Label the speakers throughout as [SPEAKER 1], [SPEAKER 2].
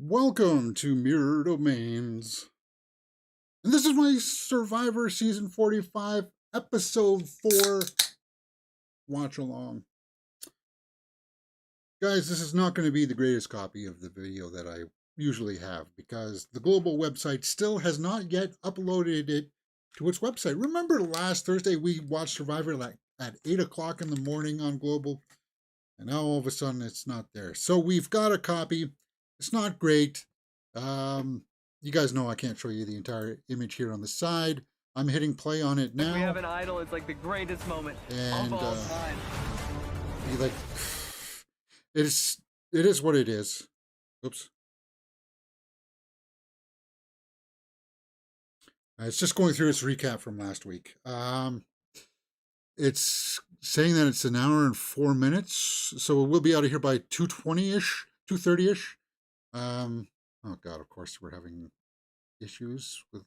[SPEAKER 1] Welcome to Mirror Domains. And this is my Survivor Season 45, Episode 4 watch along. Guys, this is not going to be the greatest copy of the video that I usually have because the global website still has not yet uploaded it to its website. Remember last Thursday we watched Survivor at 8 o'clock in the morning on global? And now all of a sudden it's not there. So we've got a copy. It's not great. You guys know I can't show you the entire image here on the side. I'm hitting play on it now.
[SPEAKER 2] We have an idol. It's like the greatest moment
[SPEAKER 1] and,
[SPEAKER 2] of all time.
[SPEAKER 1] It is what it is. Oops. It's just going through its recap from last week. It's saying that it's an hour and 4 minutes, so we'll be out of here by 2:20-ish, 2:30-ish. Oh God, of course we're having issues with.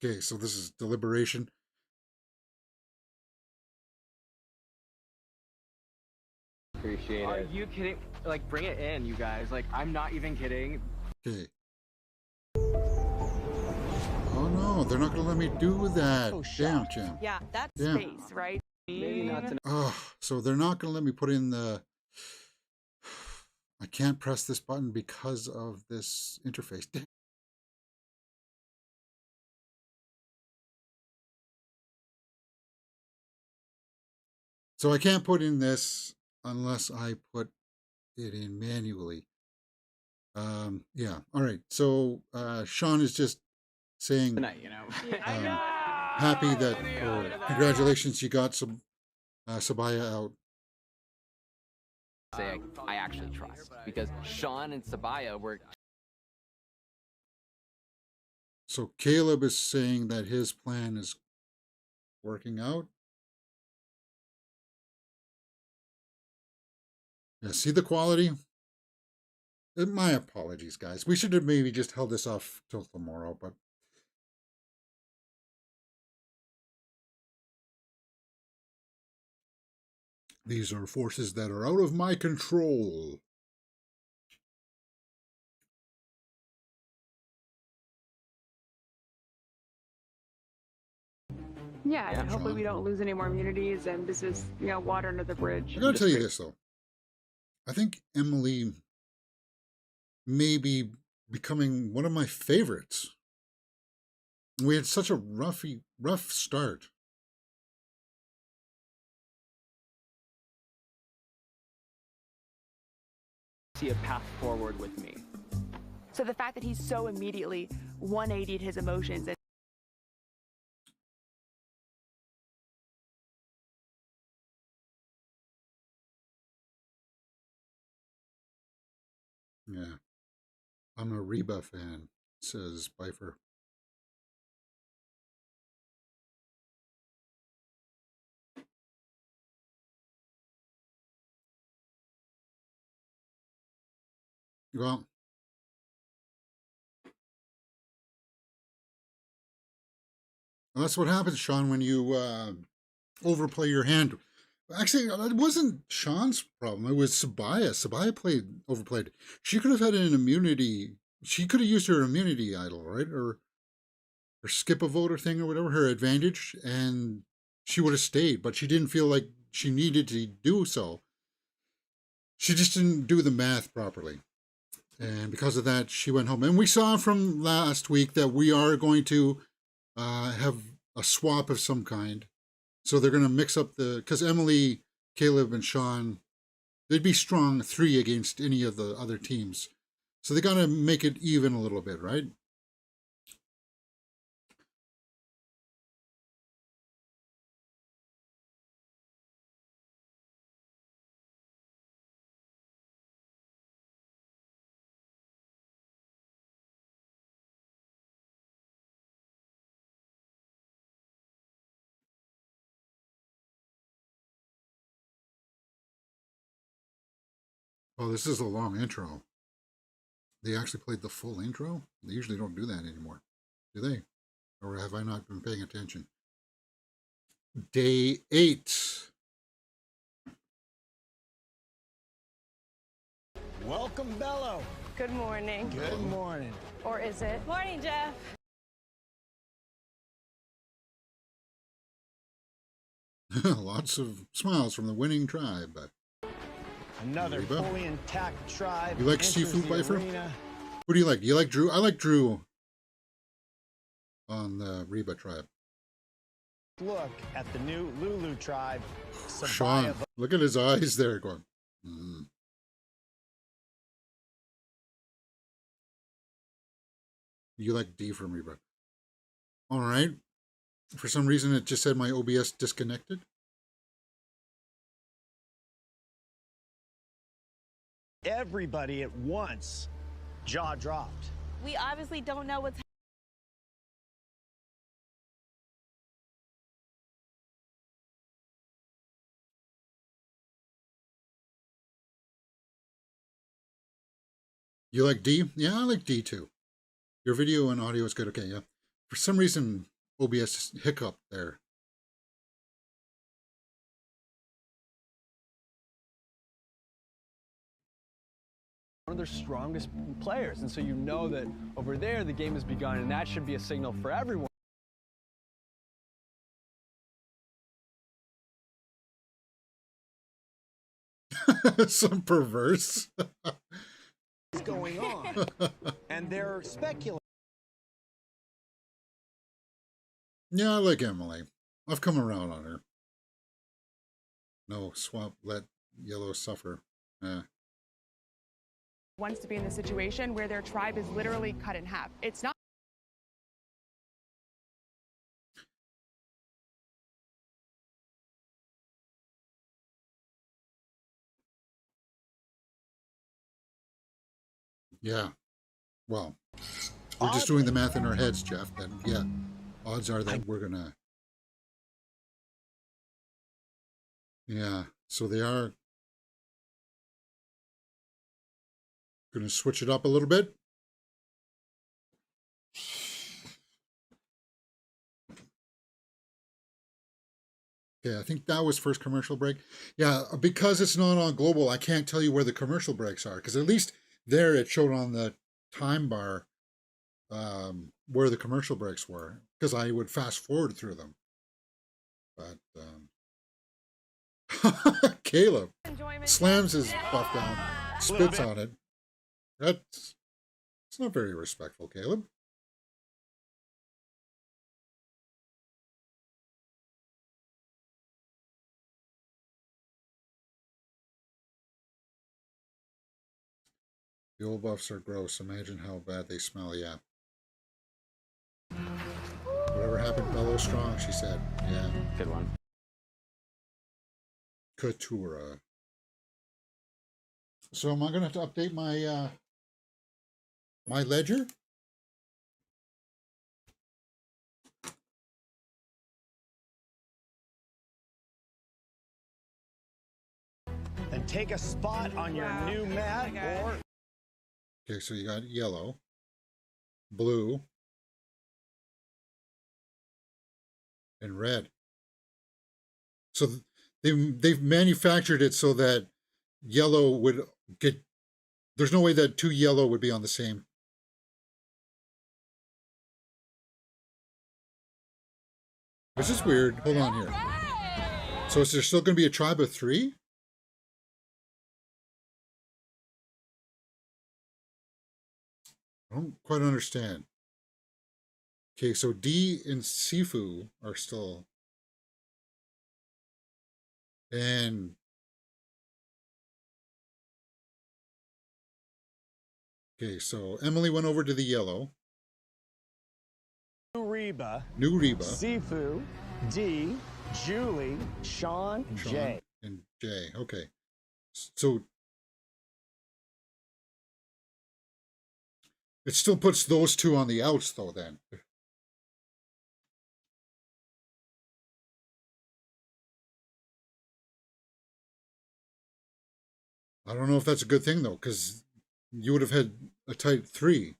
[SPEAKER 1] Okay, so this is deliberation.
[SPEAKER 3] Appreciate it.
[SPEAKER 2] Are you kidding? Like, bring it in, you guys. Like, I'm not even kidding.
[SPEAKER 1] Okay. Oh no, they're not going to let me do that.
[SPEAKER 3] Oh,
[SPEAKER 1] Damn, Jim.
[SPEAKER 4] Yeah, that's
[SPEAKER 1] Damn.
[SPEAKER 4] space, right?
[SPEAKER 3] Maybe not tonight.
[SPEAKER 1] Oh, so they're not going to let me put in the. I can't press this button because of this interface. Damn. So I can't put in this unless I put it in manually. Yeah. All right. So Sean is just saying
[SPEAKER 3] Tonight, you know.
[SPEAKER 1] happy that congratulations, you got some Sabaya out.
[SPEAKER 3] Say I actually trust because Sean and Sabaya were.
[SPEAKER 1] So Caleb is saying that his plan is working out. Yeah, see the quality? My apologies, guys. We should have maybe just held this off till tomorrow, but these are forces that are out of my control.
[SPEAKER 4] Yeah,
[SPEAKER 3] Yeah,
[SPEAKER 4] and hopefully
[SPEAKER 1] Sean.
[SPEAKER 4] we don't lose any more immunities, and this is, water under the bridge.
[SPEAKER 1] I gotta tell you this, though. I think Emily may be becoming one of my favorites. We had such a rough start.
[SPEAKER 2] See a path forward with me.
[SPEAKER 4] So the fact that he's so immediately 180'd his emotions and
[SPEAKER 1] Yeah. I'm a Reba fan, says Bifer. Well, that's what happens, Sean, when you overplay your hand. Actually, it wasn't Sean's problem. It was Sabaya. Sabaya overplayed. She could have had an immunity. She could have used her immunity idol, right? Or skip a vote or thing or whatever, her advantage, and she would have stayed. But she didn't feel like she needed to do so. She just didn't do the math properly. And because of that, she went home. And we saw from last week that we are going to have a swap of some kind. So they're going to mix up because Emily, Caleb, and Sean, they'd be strong 3 against any of the other teams. So they got to make it even a little bit, right? Oh, this is a long intro. They actually played the full intro? They usually don't do that anymore, do they? Or have I not been paying attention? Day 8.
[SPEAKER 5] Welcome, Bello.
[SPEAKER 6] Good morning.
[SPEAKER 5] Good morning.
[SPEAKER 6] Or is it? Morning, Jeff.
[SPEAKER 1] Lots of smiles from the winning tribe.
[SPEAKER 5] Another
[SPEAKER 1] Reba.
[SPEAKER 5] fully intact tribe.
[SPEAKER 1] You like
[SPEAKER 5] enters
[SPEAKER 1] seafood,
[SPEAKER 5] the
[SPEAKER 1] Pfeiffer?
[SPEAKER 5] arena.
[SPEAKER 1] Who do you like? Do you like Drew? I like Drew on the Reba tribe.
[SPEAKER 5] Look at the new Lulu tribe.
[SPEAKER 1] Sean,
[SPEAKER 5] Sabaya.
[SPEAKER 1] look at his eyes there going. Mm. You like D from Reba. All right. For some reason, it just said my OBS disconnected.
[SPEAKER 5] Everybody at once. Jaw dropped.
[SPEAKER 6] We obviously don't know what's
[SPEAKER 1] You like D? Yeah, I like D too. Your video and audio is good. Okay, yeah. For some reason, OBS hiccup there.
[SPEAKER 7] One of their strongest players, and so you know that over there the game has begun, and that should be a signal for everyone.
[SPEAKER 1] Some perverse.
[SPEAKER 5] What's going on? And they're speculating.
[SPEAKER 1] Yeah, I like Emily. I've come around on her. No, swap, let yellow suffer.
[SPEAKER 4] Wants to be in the situation where their tribe is literally cut in half. It's not.
[SPEAKER 1] Yeah. Well, we're just doing the math in our heads, Jeff. That, yeah, odds are that we're gonna. Yeah, so they are gonna switch it up a little bit. Okay, I think that was first commercial break. Yeah, because it's not on global, I can't tell you where the commercial breaks are, because at least there it showed on the time bar where the commercial breaks were, because I would fast forward through them. But Caleb slams his buff down, spits on it. It's not very respectful, Caleb. The old buffs are gross. Imagine how bad they smell. Yeah. Whatever happened, Bellow Strong, she said. Yeah.
[SPEAKER 3] Good one.
[SPEAKER 1] Coutura. So am I going to have to update my my ledger?
[SPEAKER 5] Then take a spot on your new mat or
[SPEAKER 1] Okay, so you got yellow, blue, and red. So they've manufactured it so that yellow would get. There's no way that two yellow would be on the same. This is weird. Hold on here. So is there still going to be a tribe of 3? I don't quite understand. Okay, so D and Sifu are still. And okay, so Emily went over to the yellow.
[SPEAKER 5] New Reba,
[SPEAKER 1] New Reba.
[SPEAKER 5] Sifu, D, Julie, Sean,
[SPEAKER 1] Sean,
[SPEAKER 5] Jay.
[SPEAKER 1] and Jay. Okay. So it still puts those two on the outs, though, then. I don't know if that's a good thing though, because you would have had a tight 3.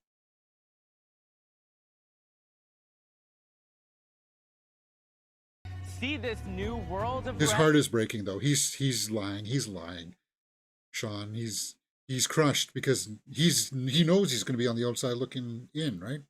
[SPEAKER 2] See this new world of
[SPEAKER 1] His heart is breaking though. He's lying. He's lying. Sean, he's crushed because he knows he's going to be on the outside looking in, right?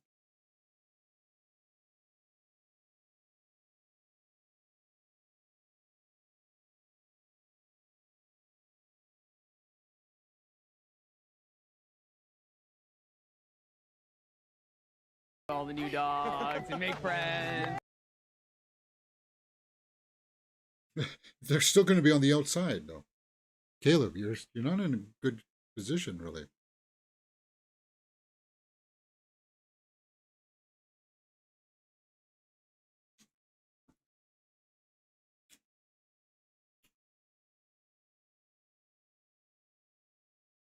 [SPEAKER 2] all the new dogs and make friends.
[SPEAKER 1] They're still going to be on the outside though. Caleb, you're not in a good position really.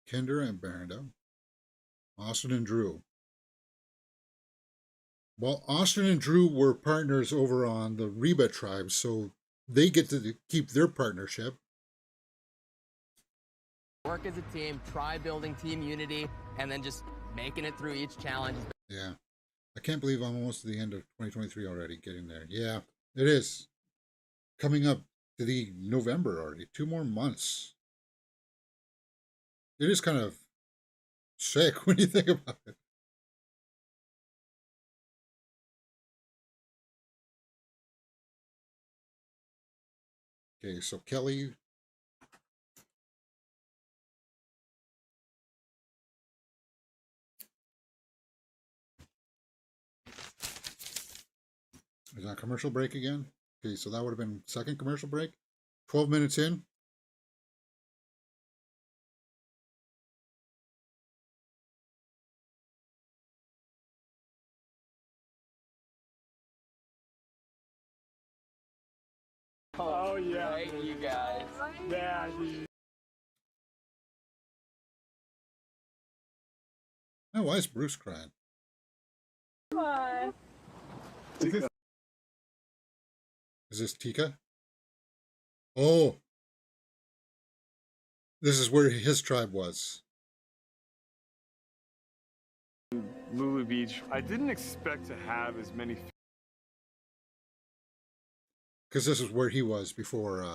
[SPEAKER 1] Kendra and Baranda. Austin and Drew. Well, Austin and Drew were partners over on the Reba tribe, so they get to keep their partnership.
[SPEAKER 3] Work as a team, try building team unity, and then just making it through each challenge.
[SPEAKER 1] Yeah. I can't believe I'm almost to the end of 2023 already, getting there. Yeah, it is. Coming up to the November already. 2 more months. It is kind of sick when you think about it. Okay, so Kelly. Is that commercial break again? Okay, so that would have been second commercial break. 12 minutes in.
[SPEAKER 2] Oh yeah, right, you guys. Yeah.
[SPEAKER 1] Oh, why is Bruce crying?
[SPEAKER 6] Bye.
[SPEAKER 1] Is this Tika? Oh. This is where his tribe was.
[SPEAKER 8] Lulu Beach. I didn't expect to have as many.
[SPEAKER 1] Because this is where he was before.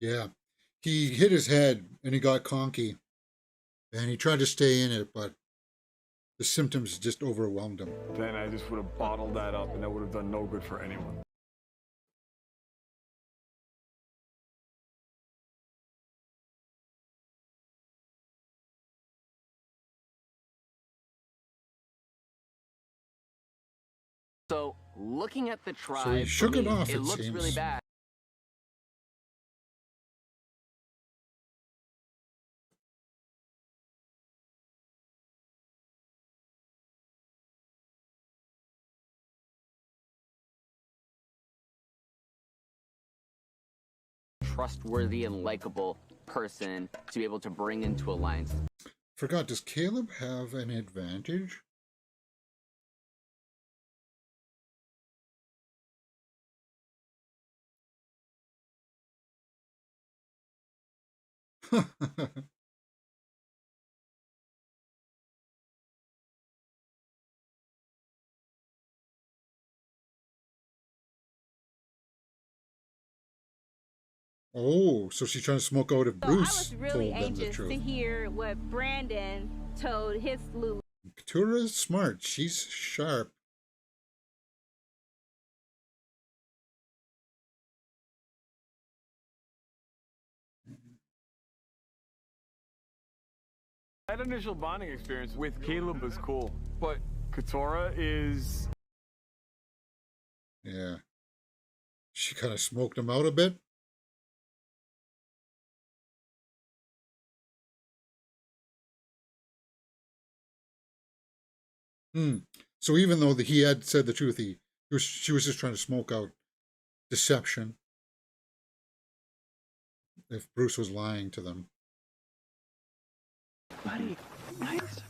[SPEAKER 1] Yeah. He hit his head and he got conky. And he tried to stay in it, but the symptoms just overwhelmed him.
[SPEAKER 8] Then I just would have bottled that up, and that would have done no good for anyone.
[SPEAKER 3] So, looking at the tribe,
[SPEAKER 1] So he shook
[SPEAKER 3] for
[SPEAKER 1] it
[SPEAKER 3] me,
[SPEAKER 1] off,
[SPEAKER 3] it
[SPEAKER 1] it
[SPEAKER 3] looks really
[SPEAKER 1] seems.
[SPEAKER 3] bad. Trustworthy and likable person to be able to bring into alliance.
[SPEAKER 1] Forgot, does Caleb have an advantage? Oh, so she's trying to smoke out if
[SPEAKER 6] So
[SPEAKER 1] Bruce
[SPEAKER 6] I was really
[SPEAKER 1] told them the
[SPEAKER 6] anxious to
[SPEAKER 1] truth.
[SPEAKER 6] hear what Brandon told his Lulu.
[SPEAKER 1] Katura is smart. She's sharp.
[SPEAKER 8] That initial bonding experience with Caleb was cool, but Katora is.
[SPEAKER 1] Yeah. She kind of smoked him out a bit. So even though he had said the truth, she was just trying to smoke out deception. If Bruce was lying to them.
[SPEAKER 2] Buddy, Nice.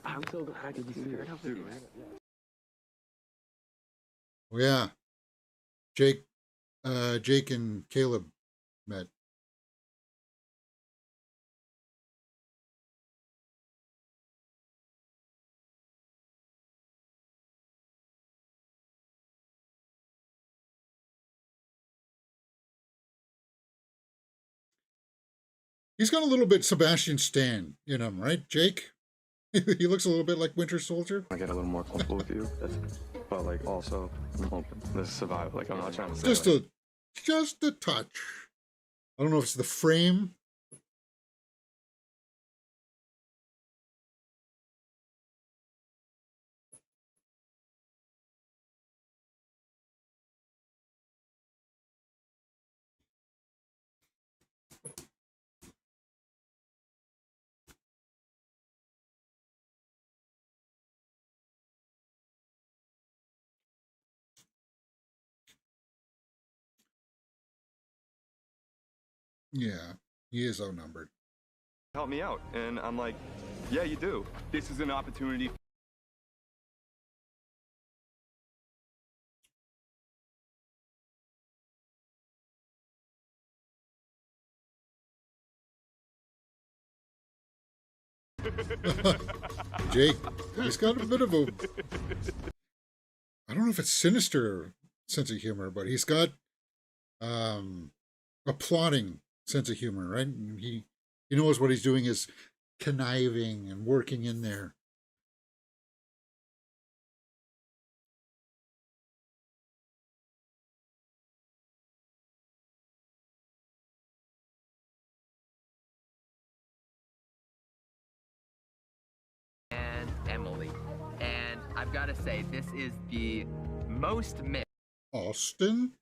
[SPEAKER 2] I'm so glad to see it.
[SPEAKER 1] Oh yeah, Jake and Caleb met. He's got a little bit Sebastian Stan in him, right, Jake? He looks a little bit like Winter Soldier.
[SPEAKER 8] I get a little more comfortable with you, but like also, I'm hoping this is survival. Like I'm not trying to say
[SPEAKER 1] Just a touch. I don't know if it's the frame. Yeah, he is outnumbered.
[SPEAKER 8] help me out, and I'm like, yeah, you do. This is an opportunity.
[SPEAKER 1] Jake, he's got a bit of a, I don't know if it's sinister sense of humor, but he's got a plotting sense of humor, right? He knows what he's doing is conniving and working in there.
[SPEAKER 3] And Emily. And I've got to say, this is the most mixed.
[SPEAKER 1] Austin?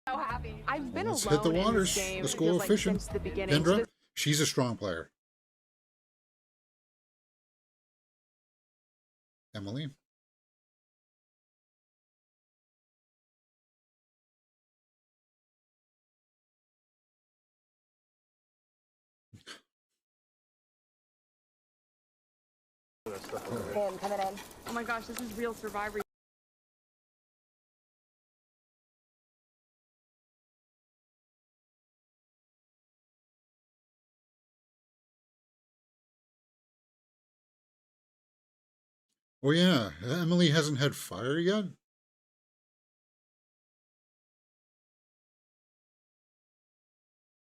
[SPEAKER 4] So happy. I've been
[SPEAKER 1] Let's
[SPEAKER 4] alone
[SPEAKER 1] hit the
[SPEAKER 4] in this
[SPEAKER 1] waters.
[SPEAKER 4] game.
[SPEAKER 1] Let's
[SPEAKER 4] it
[SPEAKER 1] go
[SPEAKER 4] feels like
[SPEAKER 1] fishing.
[SPEAKER 4] since the beginning. So
[SPEAKER 1] Kendra, she's a strong player. Emily?
[SPEAKER 4] Him coming in. Oh my gosh, this is real Survivor.
[SPEAKER 1] Oh yeah, Emily hasn't had fire yet?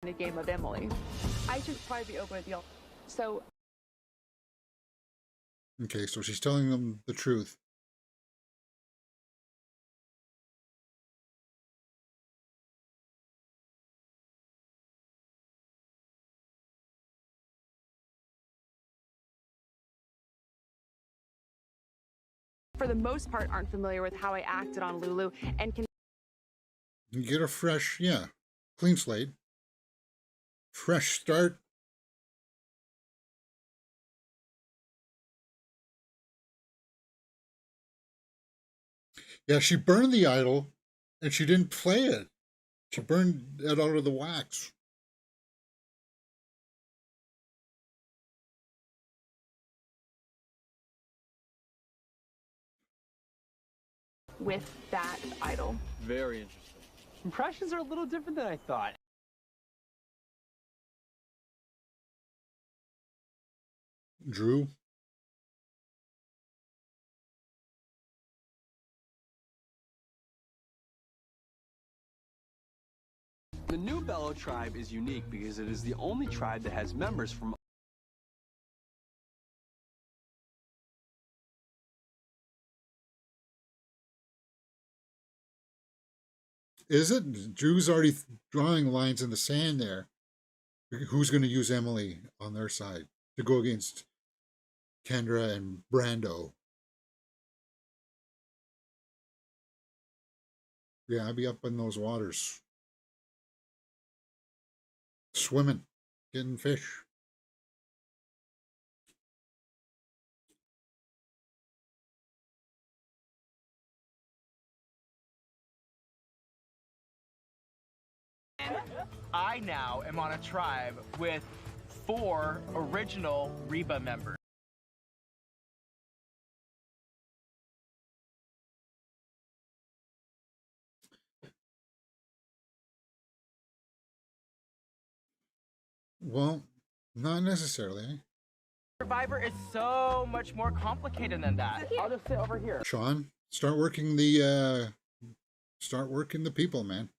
[SPEAKER 4] In a game of Emily. I should probably be open with y'all. So
[SPEAKER 1] Okay, so she's telling them the truth.
[SPEAKER 4] for the most part aren't familiar with how I acted on Lulu and can
[SPEAKER 1] You get a fresh, yeah, clean slate. Fresh start. Yeah, she burned the idol and she didn't play it. She burned it out of the wax.
[SPEAKER 4] with that idol.
[SPEAKER 7] Very interesting. Impressions are a little different than I thought.
[SPEAKER 1] Drew.
[SPEAKER 7] The New Bellow tribe is unique because it is the only tribe that has members from
[SPEAKER 1] Is it? Drew's already drawing lines in the sand there. Who's going to use Emily on their side to go against Kendra and Brando? Yeah, I'd be up in those waters. Swimming, getting fish.
[SPEAKER 2] I now am on a tribe with 4 original Reba members.
[SPEAKER 1] Well, not necessarily.
[SPEAKER 2] Survivor is so much more complicated than that. I'll just sit over here.
[SPEAKER 1] Sean, start working the people, man.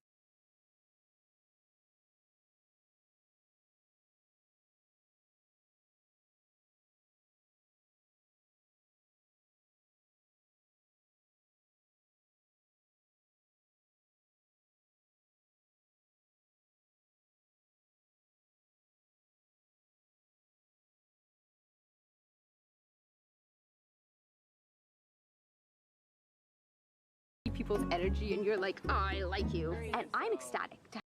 [SPEAKER 9] People's energy and you're like, oh, I like you. And I'm ecstatic to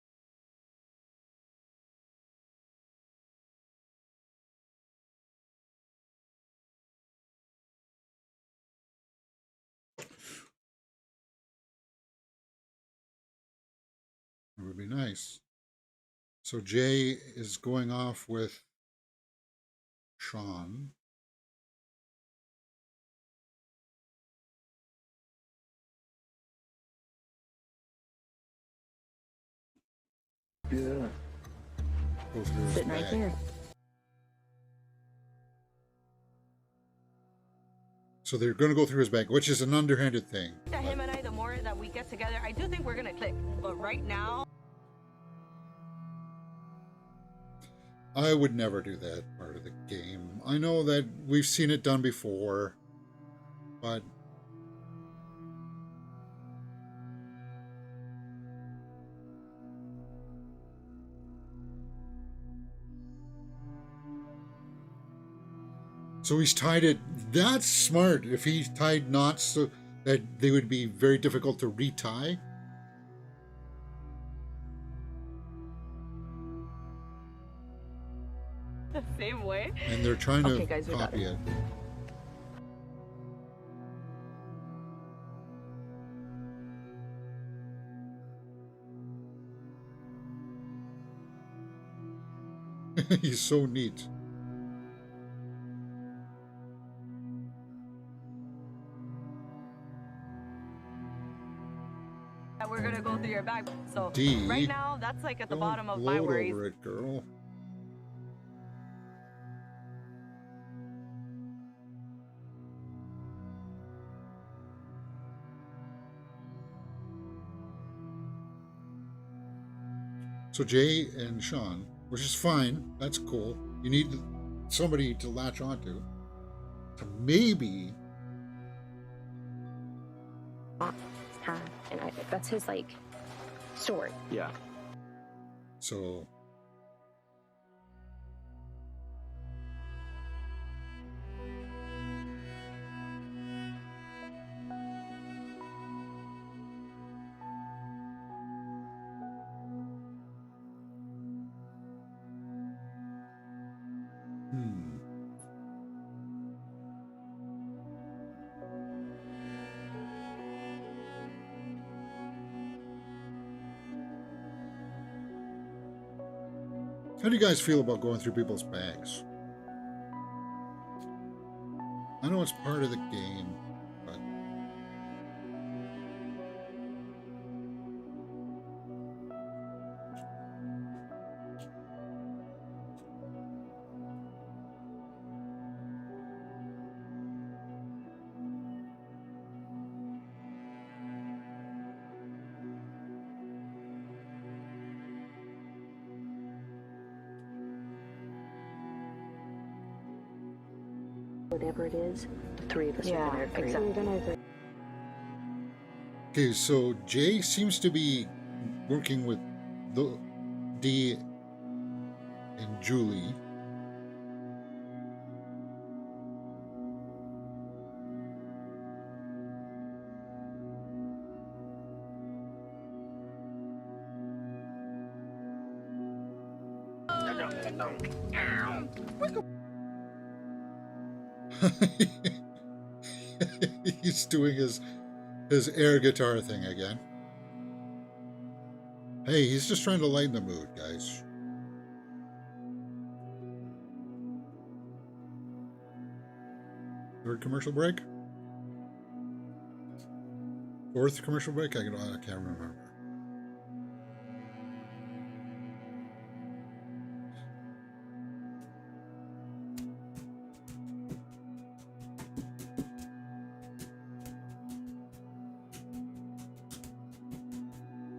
[SPEAKER 1] It would be nice. So Jay is going off with Sean.
[SPEAKER 2] Yeah.
[SPEAKER 1] Go through his
[SPEAKER 9] sitting right
[SPEAKER 1] bag.
[SPEAKER 9] there.
[SPEAKER 1] So they're going to go through his bag, which is an underhanded thing.
[SPEAKER 10] Him and I, the more that we get together, I do think we're gonna click. But right now,
[SPEAKER 1] I would never do that part of the game. I know that we've seen it done before, but so he's tied it. That's smart. If he tied knots so that they would be very difficult to retie.
[SPEAKER 10] the same way.
[SPEAKER 1] And they're trying to
[SPEAKER 10] Okay, guys, we got
[SPEAKER 1] copy it. He's so neat.
[SPEAKER 10] That we're gonna go through your bag. So
[SPEAKER 1] D,
[SPEAKER 10] right now, that's like at the
[SPEAKER 1] Don't
[SPEAKER 10] bottom of my
[SPEAKER 1] gloat
[SPEAKER 10] worries.
[SPEAKER 1] over it, girl. So Jay and Sean, which is fine, that's cool. You need somebody to latch onto. To maybe
[SPEAKER 9] And that's his like story.
[SPEAKER 2] Yeah.
[SPEAKER 1] so how do you guys feel about going through people's bags? I know it's part of the game, but
[SPEAKER 9] Whatever it is, the three of us are gonna agree.
[SPEAKER 10] exactly.
[SPEAKER 9] We're gonna agree.
[SPEAKER 1] okay, so Jay seems to be working with the D and Julie. He's doing his air guitar thing again. Hey, he's just trying to lighten the mood, guys. Third commercial break? Fourth commercial break? I can't remember.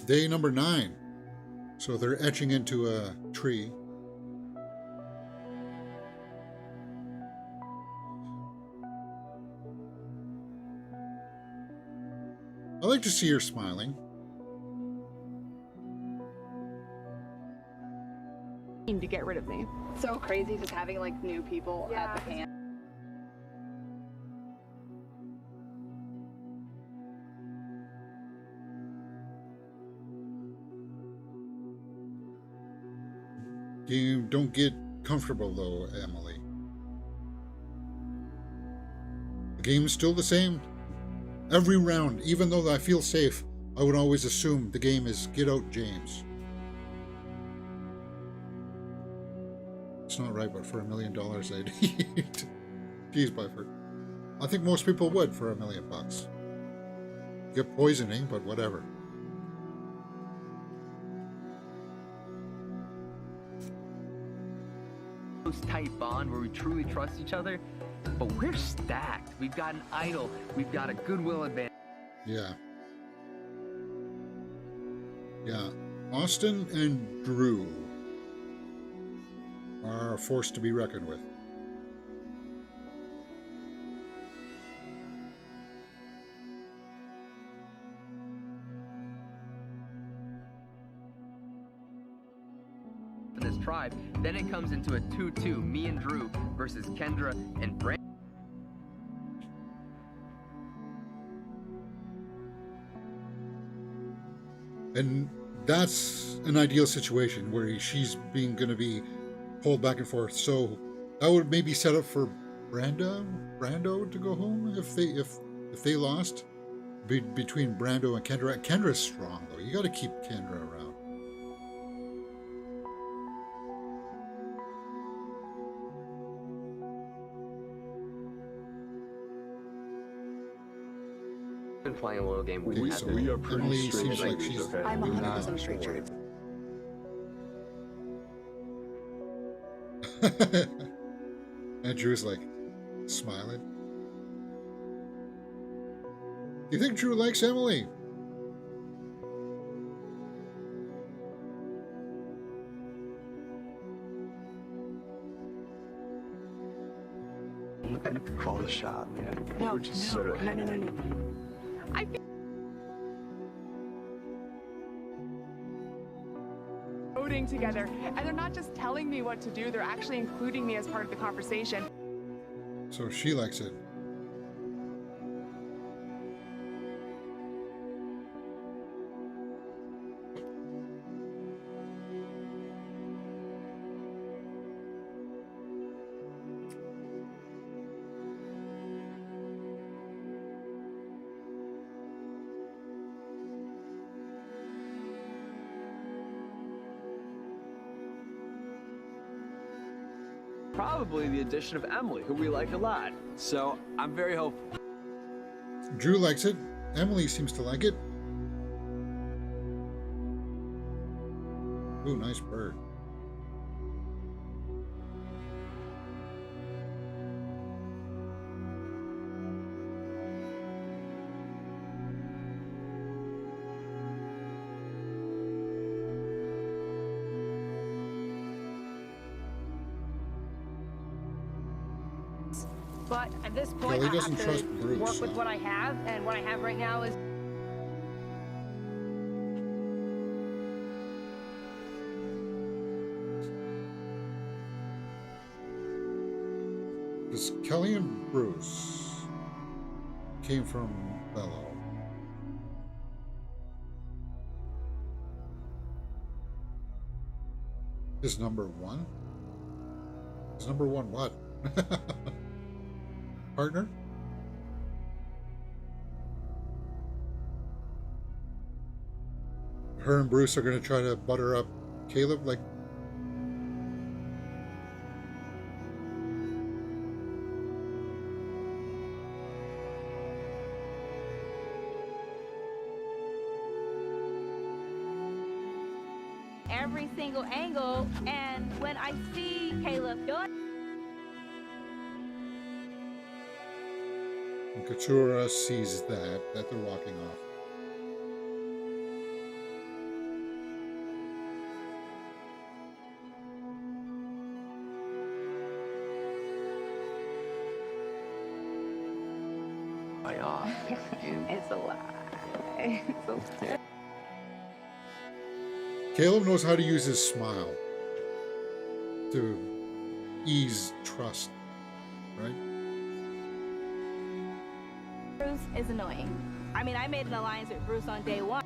[SPEAKER 1] Day number 9. So they're etching into a tree. I like to see her smiling.
[SPEAKER 4] To get rid of me.
[SPEAKER 11] So crazy just having like new people at the camp.
[SPEAKER 1] You don't get comfortable though, Emily. The game's still the same. Every round, even though I feel safe, I would always assume the game is get out, James. It's not right, but for $1 million I'd eat. Jeez, Byford. I think most people would for $1 million. Get poisoning, but whatever.
[SPEAKER 3] Close, tight bond where we truly trust each other, but we're stacked. We've got an idol. We've got a goodwill advantage.
[SPEAKER 1] Yeah. Yeah. Austin and Drew are a force to be reckoned with.
[SPEAKER 3] In this tribe, then it comes into a 2-2, me and Drew versus Kendra and Brandon.
[SPEAKER 1] And that's an ideal situation where she's gonna be pulled back and forth. So that would maybe set up for Brando to go home if they lost between Brando and Kendra. Kendra's strong though. You got to keep Kendra around.
[SPEAKER 3] Been playing a little game.
[SPEAKER 1] We are pretty Emily seems like she's
[SPEAKER 11] I'm 100% straight true.
[SPEAKER 1] And Drew's like smiling. Do you think Drew likes Emily?
[SPEAKER 7] Call the shot, man.
[SPEAKER 11] No,
[SPEAKER 7] We're just sort of...
[SPEAKER 11] no. I feel
[SPEAKER 4] Voting together, and they're not just telling me what to do, they're actually including me as part of the conversation.
[SPEAKER 1] So she likes it.
[SPEAKER 7] Probably the addition of Emily, who we like a lot. So I'm very hopeful.
[SPEAKER 1] Drew likes it. Emily seems to like it. Ooh, nice bird.
[SPEAKER 10] But at this point,
[SPEAKER 1] Kelly
[SPEAKER 10] I
[SPEAKER 1] doesn't
[SPEAKER 10] have
[SPEAKER 1] trust
[SPEAKER 10] to
[SPEAKER 1] Bruce,
[SPEAKER 10] work with
[SPEAKER 1] so.
[SPEAKER 10] what I have, and what I have right now is
[SPEAKER 1] Because Kelly and Bruce came from Bello. Is number one? Is number one what? Partner? her and Bruce are going to try to butter up Caleb, like.
[SPEAKER 6] Every single angle, and when I see Caleb doing,
[SPEAKER 1] And Katura sees that they're walking off.
[SPEAKER 11] It's a lie. It's a lie.
[SPEAKER 1] Caleb knows how to use his smile to ease trust, right?
[SPEAKER 6] Bruce is annoying. I mean, I made an alliance with Bruce on day one.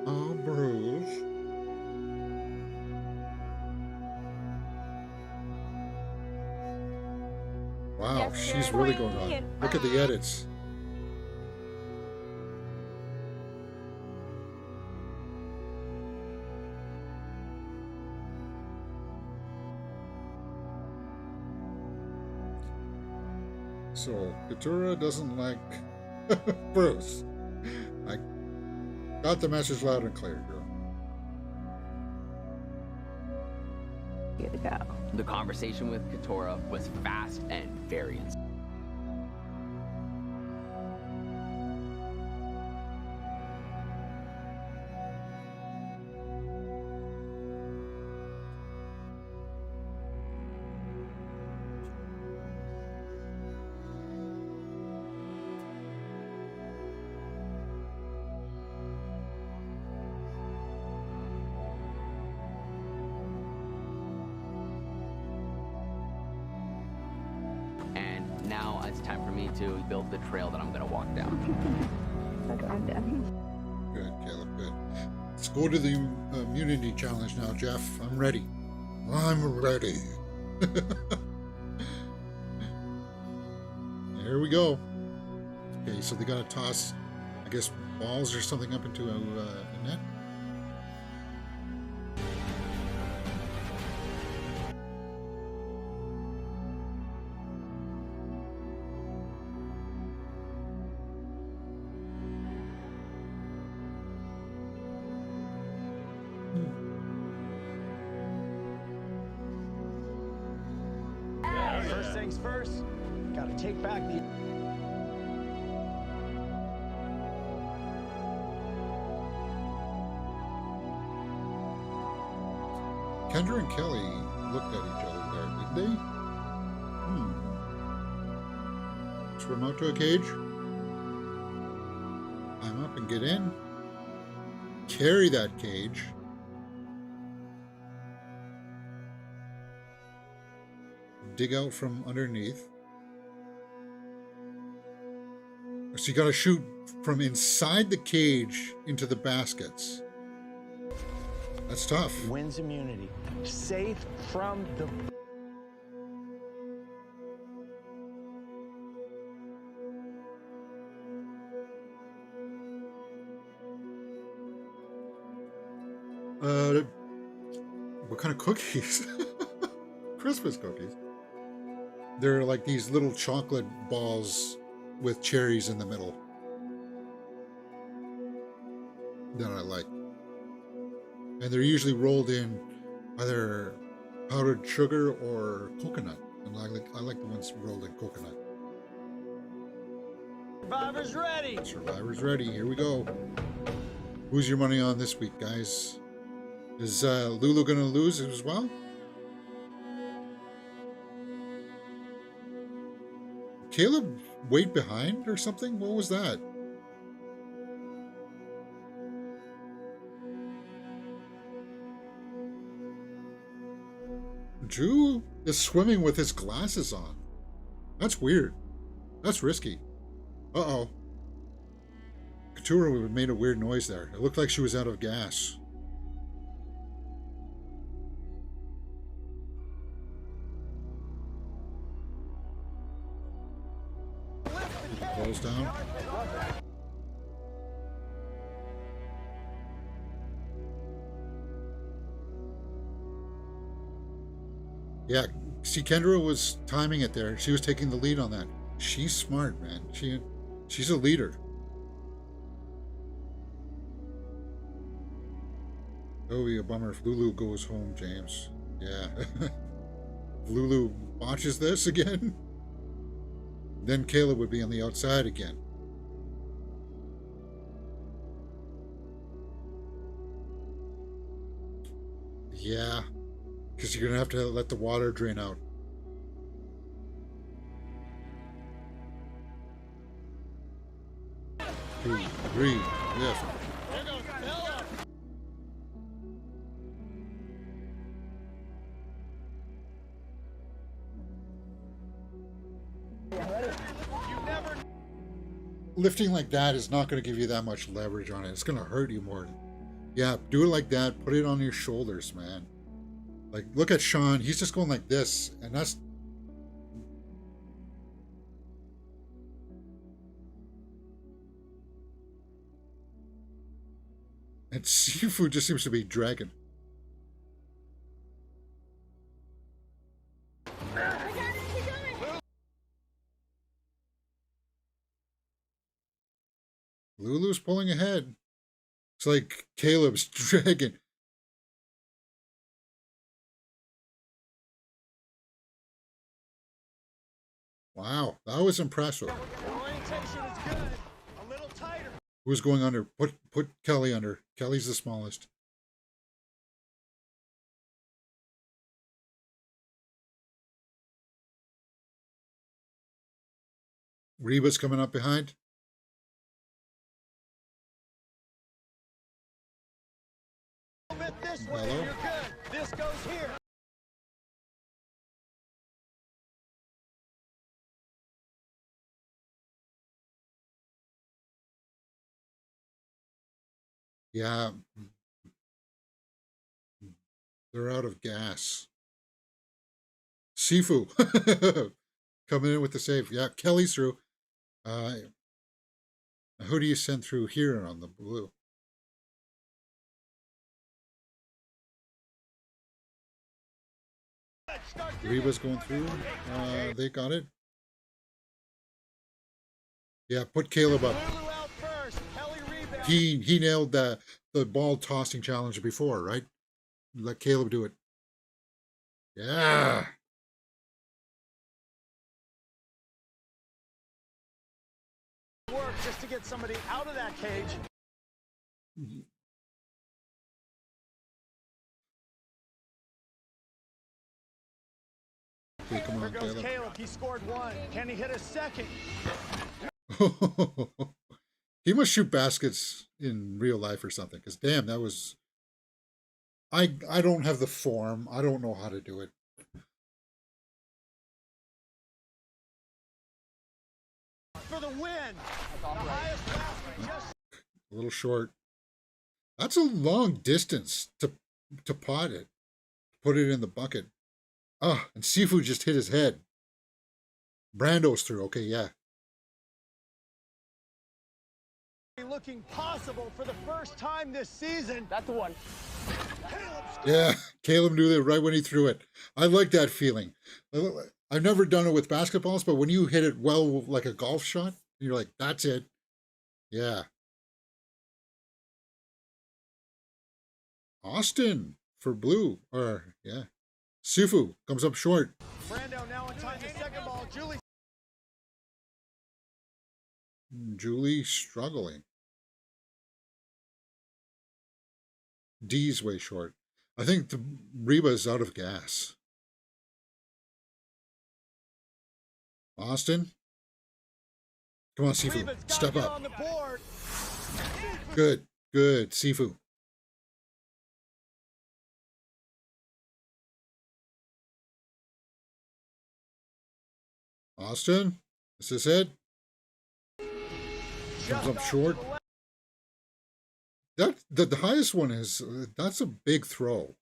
[SPEAKER 1] Oh, Bruce. Wow,
[SPEAKER 6] Yes,
[SPEAKER 1] she's
[SPEAKER 6] sir.
[SPEAKER 1] really going on. Look at the edits. So, Katura doesn't like Bruce. I got the message loud and clear, girl.
[SPEAKER 6] Here to go.
[SPEAKER 3] The conversation with Katora was fast and very inspiring. And now it's time for me to build the trail that I'm going to walk down.
[SPEAKER 6] Okay, I'm done.
[SPEAKER 1] Good, Caleb, good. Let's go to the immunity challenge now, Jeff. I'm ready. I'm ready. Here we go. Okay, so they got to toss, I guess, balls or something up into a net.
[SPEAKER 5] First things first, gotta take back the.
[SPEAKER 1] Kendra and Kelly looked at each other there, did they? Swim out to a cage. Climb up and get in. Carry that cage. Dig out from underneath. So you gotta shoot from inside the cage into the baskets. That's tough.
[SPEAKER 5] Wins immunity. Safe from the.
[SPEAKER 1] What kind of cookies? Christmas cookies. They're like these little chocolate balls with cherries in the middle that I like. And they're usually rolled in either powdered sugar or coconut. And I like the ones rolled in coconut.
[SPEAKER 5] Survivor's ready.
[SPEAKER 1] Survivor's ready. Here we go. Who's your money on this week, guys? Is Lulu going to lose as well? Caleb way behind or something? What was that? Drew is swimming with his glasses on. That's weird. That's risky. Uh-oh. Couture made a weird noise there. It looked like she was out of gas. Close down. Yeah, see, Kendra was timing it there. She was taking the lead on that. She's smart, man. She's a leader. Oh, be a bummer if Lulu goes home, James. Yeah. If Lulu botches this again, then Caleb would be on the outside again. Yeah, because you're going to have to let the water drain out. Two, three, lift. Lifting like that is not going to give you that much leverage on it. It's going to hurt you more. Yeah, do it like that. Put it on your shoulders, man. Like, look at Sean. He's just going like this, and that's... And Seafood just seems to be dragging. Lulu's pulling ahead. It's like Caleb's dragging. Wow, that was impressive. Who's going under? Put Kelly under. Kelly's the smallest. Reba's coming up behind.
[SPEAKER 5] This way, you're good. This goes here.
[SPEAKER 1] Yeah. They're out of gas. Sifu coming in with the save. Yeah, Kelly's through. Who do you send through here on the blue? Reba's going through. They got it. Yeah, put Caleb up. He nailed the ball tossing challenge before, right? Let Caleb do it. Yeah.
[SPEAKER 5] Work just to get somebody out of that cage.
[SPEAKER 1] Okay, come on,
[SPEAKER 5] Here goes
[SPEAKER 1] Caleb.
[SPEAKER 5] Caleb. He scored one. Can he hit a second?
[SPEAKER 1] He must shoot baskets in real life or something, because damn, that was... I don't have the form. I don't know how to do it.
[SPEAKER 5] For the win. The highest basket just...
[SPEAKER 1] A little short. That's a long distance to pot it. Put it in the bucket. Ah, and Seafood just hit his head. Brando's through. Okay, yeah.
[SPEAKER 5] Looking possible for the first time this season.
[SPEAKER 2] That's the one.
[SPEAKER 1] Yeah, Caleb knew that right when he threw it. I like that feeling. I've never done it with basketballs, but when you hit it well like a golf shot, you're like, that's it. Yeah. Austin for blue. Or, yeah. Sifu comes up short.
[SPEAKER 5] Brando now in time, the second ball.
[SPEAKER 1] Julie struggling. D's way short. I think the Reba is out of gas. Austin. Come on, Sifu. Step up. Good. Good. Sifu. Austin. Is this it? Comes up short. That the highest one is that's a big throw.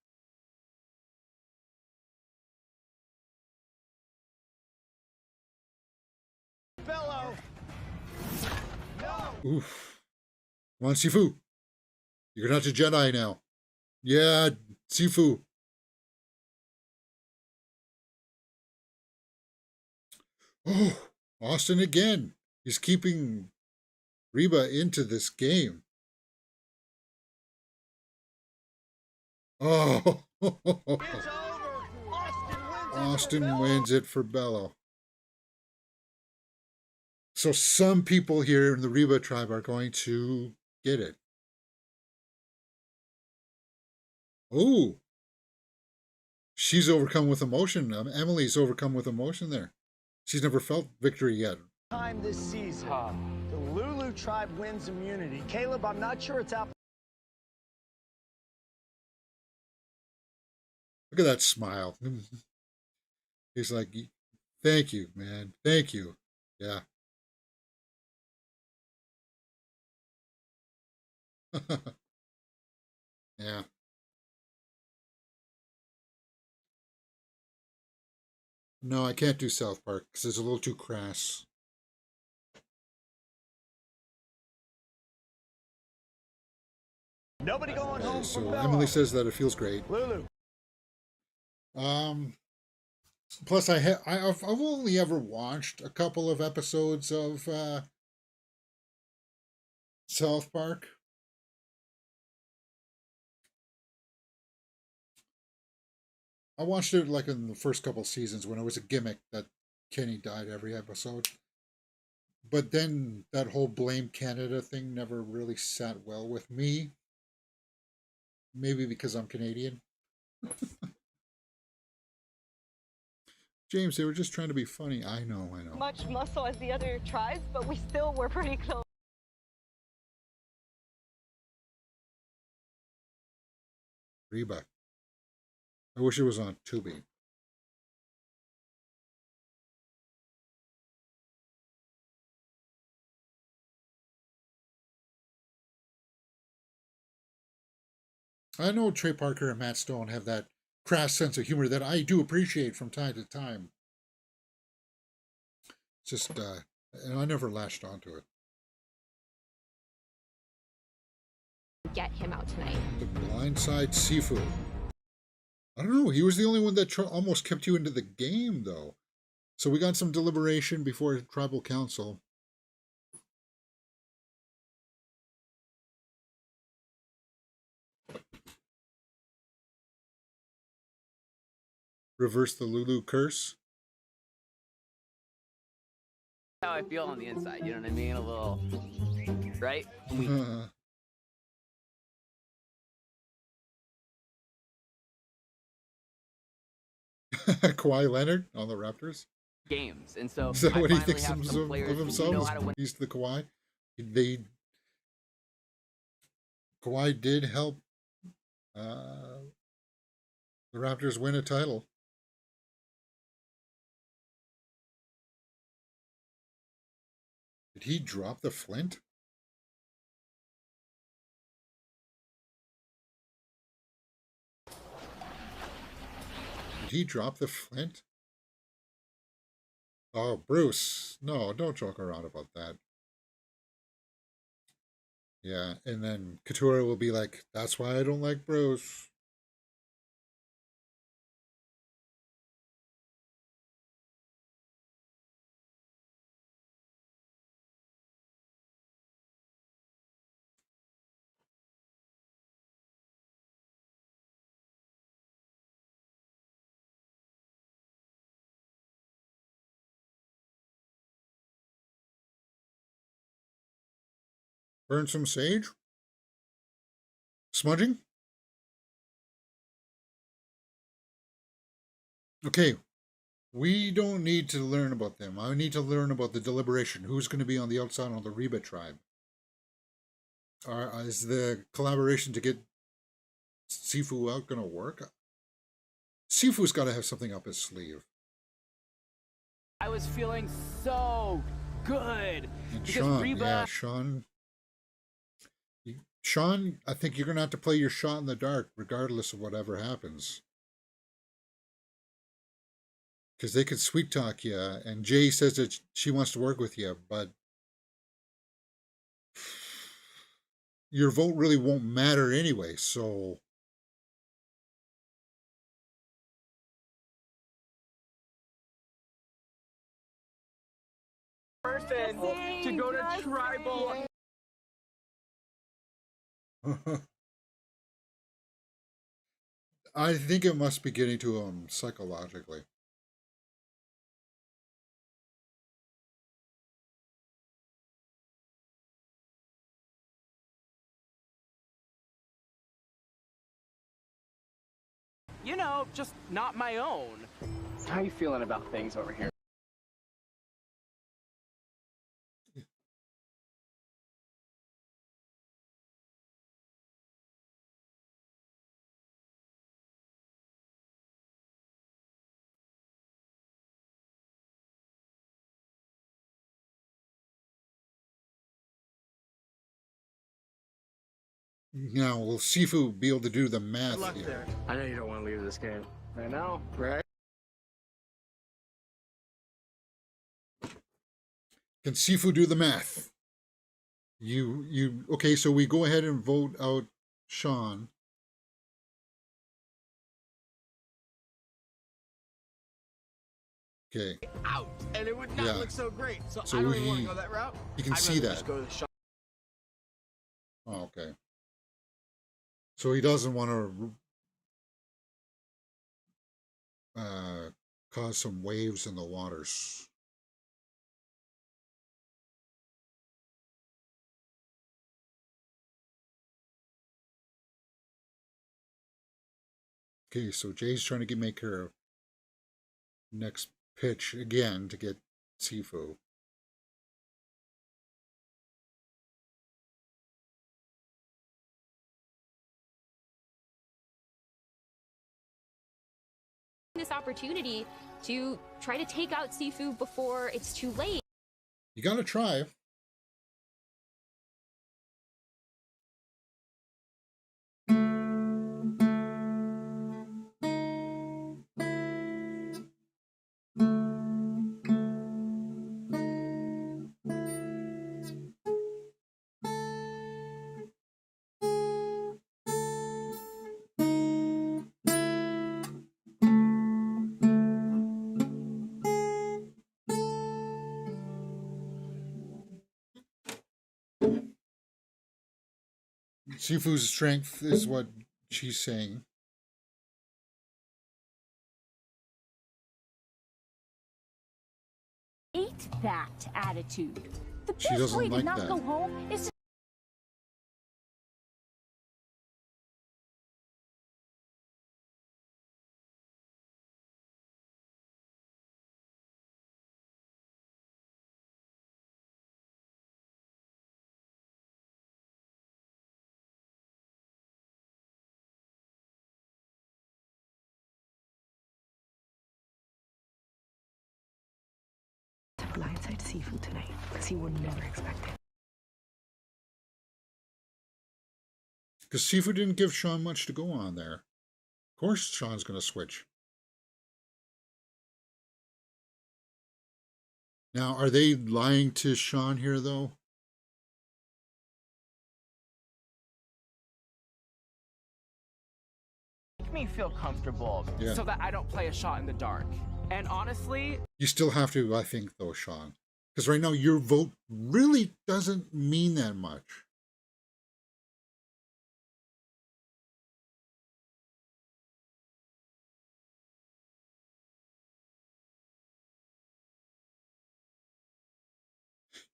[SPEAKER 5] Bello. No.
[SPEAKER 1] Oof. Come on, Sifu. You're not a Jedi now. Yeah, Sifu. Oh, Austin again. He's keeping Reba into this game. Oh,
[SPEAKER 5] It's over.
[SPEAKER 1] Austin wins it for Bello. So some people here in the Reba tribe are going to get it. Oh, she's overcome with emotion. Emily's overcome with emotion there. She's never felt victory yet.
[SPEAKER 5] Time this season, the Lulu tribe wins immunity. Caleb, I'm not sure it's out.
[SPEAKER 1] Look at that smile. He's like, thank you, man. Thank you. Yeah. Yeah. No, I can't do South Park because it's a little too crass.
[SPEAKER 5] Nobody going home
[SPEAKER 1] So
[SPEAKER 5] from Bello.
[SPEAKER 1] Emily says that it feels great.
[SPEAKER 5] Lulu.
[SPEAKER 1] Plus, I've only ever watched a couple of episodes of South Park. I watched it like in the first couple seasons when it was a gimmick that Kenny died every episode. But then that whole blame Canada thing never really sat well with me. Maybe because I'm Canadian. James, they were just trying to be funny. I know.
[SPEAKER 10] Much muscle as the other tribes, but we still were pretty close.
[SPEAKER 1] Reba. I wish it was on Tubi. I know Trey Parker and Matt Stone have that crass sense of humor that I do appreciate from time to time. Just, and I never latched onto it.
[SPEAKER 9] Get him out tonight.
[SPEAKER 1] The Blindside Sifu. I don't know. He was the only one that almost kept you into the game, though. So we got some deliberation before Tribal Council. Reverse the Lulu curse.
[SPEAKER 3] How I feel on the inside, you know what I mean? A little, right?
[SPEAKER 1] Kawhi Leonard on the Raptors.
[SPEAKER 3] Games, and so
[SPEAKER 1] Is that what he thinks
[SPEAKER 3] of
[SPEAKER 1] of himself? He's the Kawhi. Kawhi did help the Raptors win a title. Did he drop the Flint? Did he drop the Flint? Oh, Bruce. No, don't joke around about that. Yeah, and then Couture will be like, that's why I don't like Bruce. Burn some sage? Smudging? Okay, we don't need to learn about them. I need to learn about the deliberation. Who's going to be on the outside on the Reba tribe? Is the collaboration to get Sifu out going to work? Sifu's got to have something up his sleeve.
[SPEAKER 3] I was feeling so good.
[SPEAKER 1] And
[SPEAKER 3] because
[SPEAKER 1] Sean,
[SPEAKER 3] Reba...
[SPEAKER 1] yeah, Sean. Sean, I think you're going to have to play your shot in the dark, regardless of whatever happens. Because they could sweet talk you, and Jay says that she wants to work with you, but your vote really won't matter anyway, so.
[SPEAKER 2] Person to go to tribal.
[SPEAKER 1] I think it must be getting to him psychologically.
[SPEAKER 2] You know, just not my own.
[SPEAKER 3] How are you feeling about things over here?
[SPEAKER 1] Now, will Sifu be able to do the math
[SPEAKER 5] Good luck
[SPEAKER 1] here?
[SPEAKER 5] there. I know you don't want to leave this game.
[SPEAKER 3] I know, right?
[SPEAKER 1] Can Sifu do the math? Okay, so we go ahead and vote out Sean. Okay.
[SPEAKER 5] Out, and it would not
[SPEAKER 1] Yeah.
[SPEAKER 5] look so great. So,
[SPEAKER 1] So
[SPEAKER 5] I don't even want
[SPEAKER 1] he-
[SPEAKER 5] to go that route.
[SPEAKER 1] you can
[SPEAKER 5] I'd
[SPEAKER 1] see
[SPEAKER 5] rather
[SPEAKER 1] that.
[SPEAKER 5] Just go to the shot.
[SPEAKER 1] Oh, okay. So he doesn't want to cause some waves in the waters. Okay, so Jay's trying to make her next pitch again to get Sifu.
[SPEAKER 9] This opportunity to try to take out Sifu before it's too late.
[SPEAKER 1] You gotta try. Sifu's strength is what she's saying.
[SPEAKER 6] Hate that attitude. The
[SPEAKER 1] She
[SPEAKER 6] best
[SPEAKER 1] doesn't
[SPEAKER 6] way to
[SPEAKER 1] like
[SPEAKER 6] not
[SPEAKER 1] that.
[SPEAKER 6] go home is to
[SPEAKER 11] Blindside Sifu tonight, because he would never expect it.
[SPEAKER 1] Because Sifu didn't give Sean much to go on there. Of course Sean's going to switch. Now, are they lying to Sean here, though?
[SPEAKER 2] Make me feel comfortable
[SPEAKER 1] Yeah.
[SPEAKER 2] so that I don't play a shot in the dark. And honestly,
[SPEAKER 1] You still have to, I think, though, Sean. Because right now, your vote really doesn't mean that much.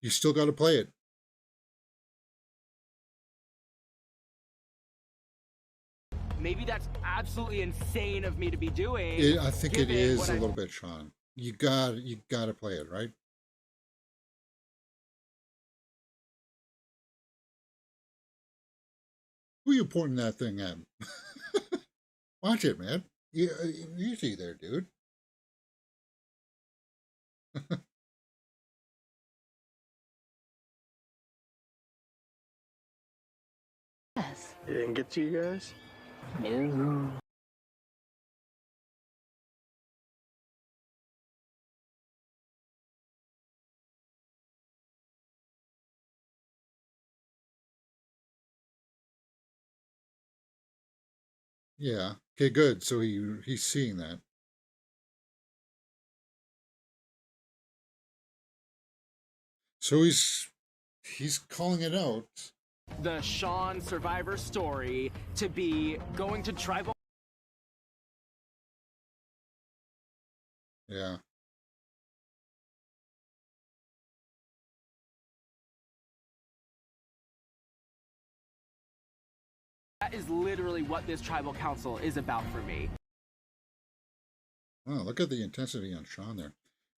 [SPEAKER 1] You still got to play it.
[SPEAKER 2] maybe that's absolutely insane of me to be doing.
[SPEAKER 1] I think it
[SPEAKER 2] given
[SPEAKER 1] is
[SPEAKER 2] what
[SPEAKER 1] a
[SPEAKER 2] I-
[SPEAKER 1] little bit, Sean. You got to play it, right? Who you pointing that thing at? Watch it, man. You see there, dude.
[SPEAKER 5] It didn't get to you guys?
[SPEAKER 3] No.
[SPEAKER 1] Yeah. Okay, good. So he's seeing that. So he's calling it out.
[SPEAKER 2] The Sean survivor story to be going to tribal.
[SPEAKER 1] Yeah.
[SPEAKER 2] That is literally what this tribal council is about for me.
[SPEAKER 1] Oh, look at the intensity on Sean there.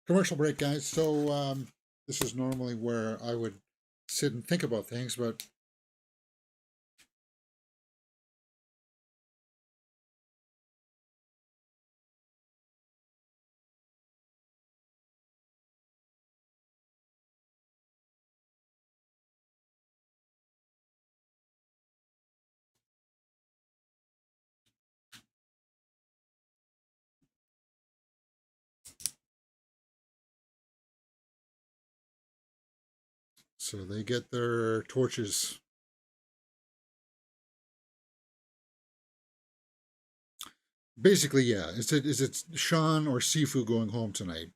[SPEAKER 1] Commercial break, guys. So this is normally where I would sit and think about things, but so they get their torches. Basically, yeah. Is it Sean or Sifu going home tonight?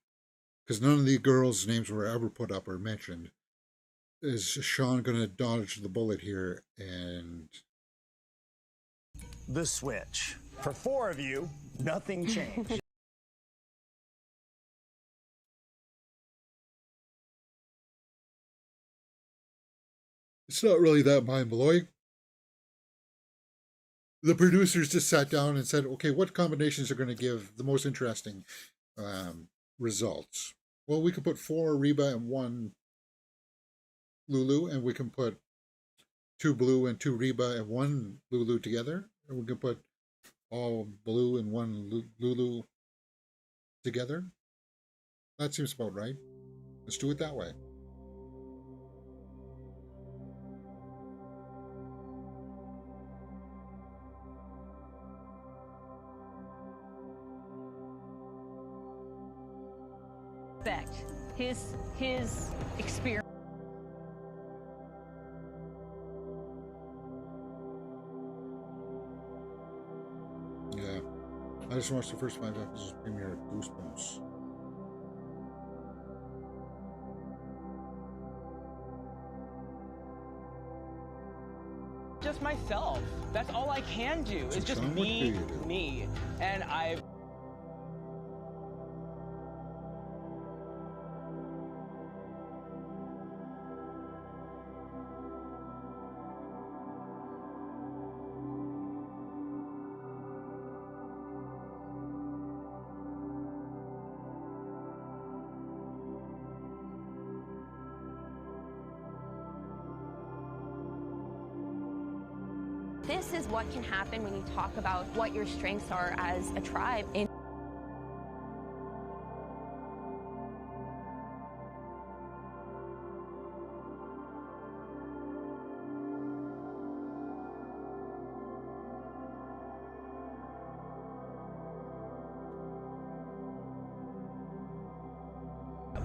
[SPEAKER 1] Because none of the girls' names were ever put up or mentioned. Is Sean going to dodge the bullet here and
[SPEAKER 5] The switch. For 4 of you, nothing changed.
[SPEAKER 1] it's not really that mind blowing. The producers just sat down and said, okay, what combinations are going to give the most interesting results? Well, we could put 4 Reba and 1 Lulu, and we can put 2 blue and 2 Reba and 1 Lulu together, and we can put all blue and 1 Lulu together. That seems about right. Let's do it that way.
[SPEAKER 10] His experience.
[SPEAKER 1] Yeah. I just watched the first 5 episodes premiere of Goosebumps.
[SPEAKER 2] Just myself. That's all I can do.
[SPEAKER 1] So
[SPEAKER 2] It's just
[SPEAKER 1] Sean, what
[SPEAKER 2] me,
[SPEAKER 1] do you do?
[SPEAKER 2] me. And I.
[SPEAKER 9] This is what can happen when you talk about what your strengths are as a tribe.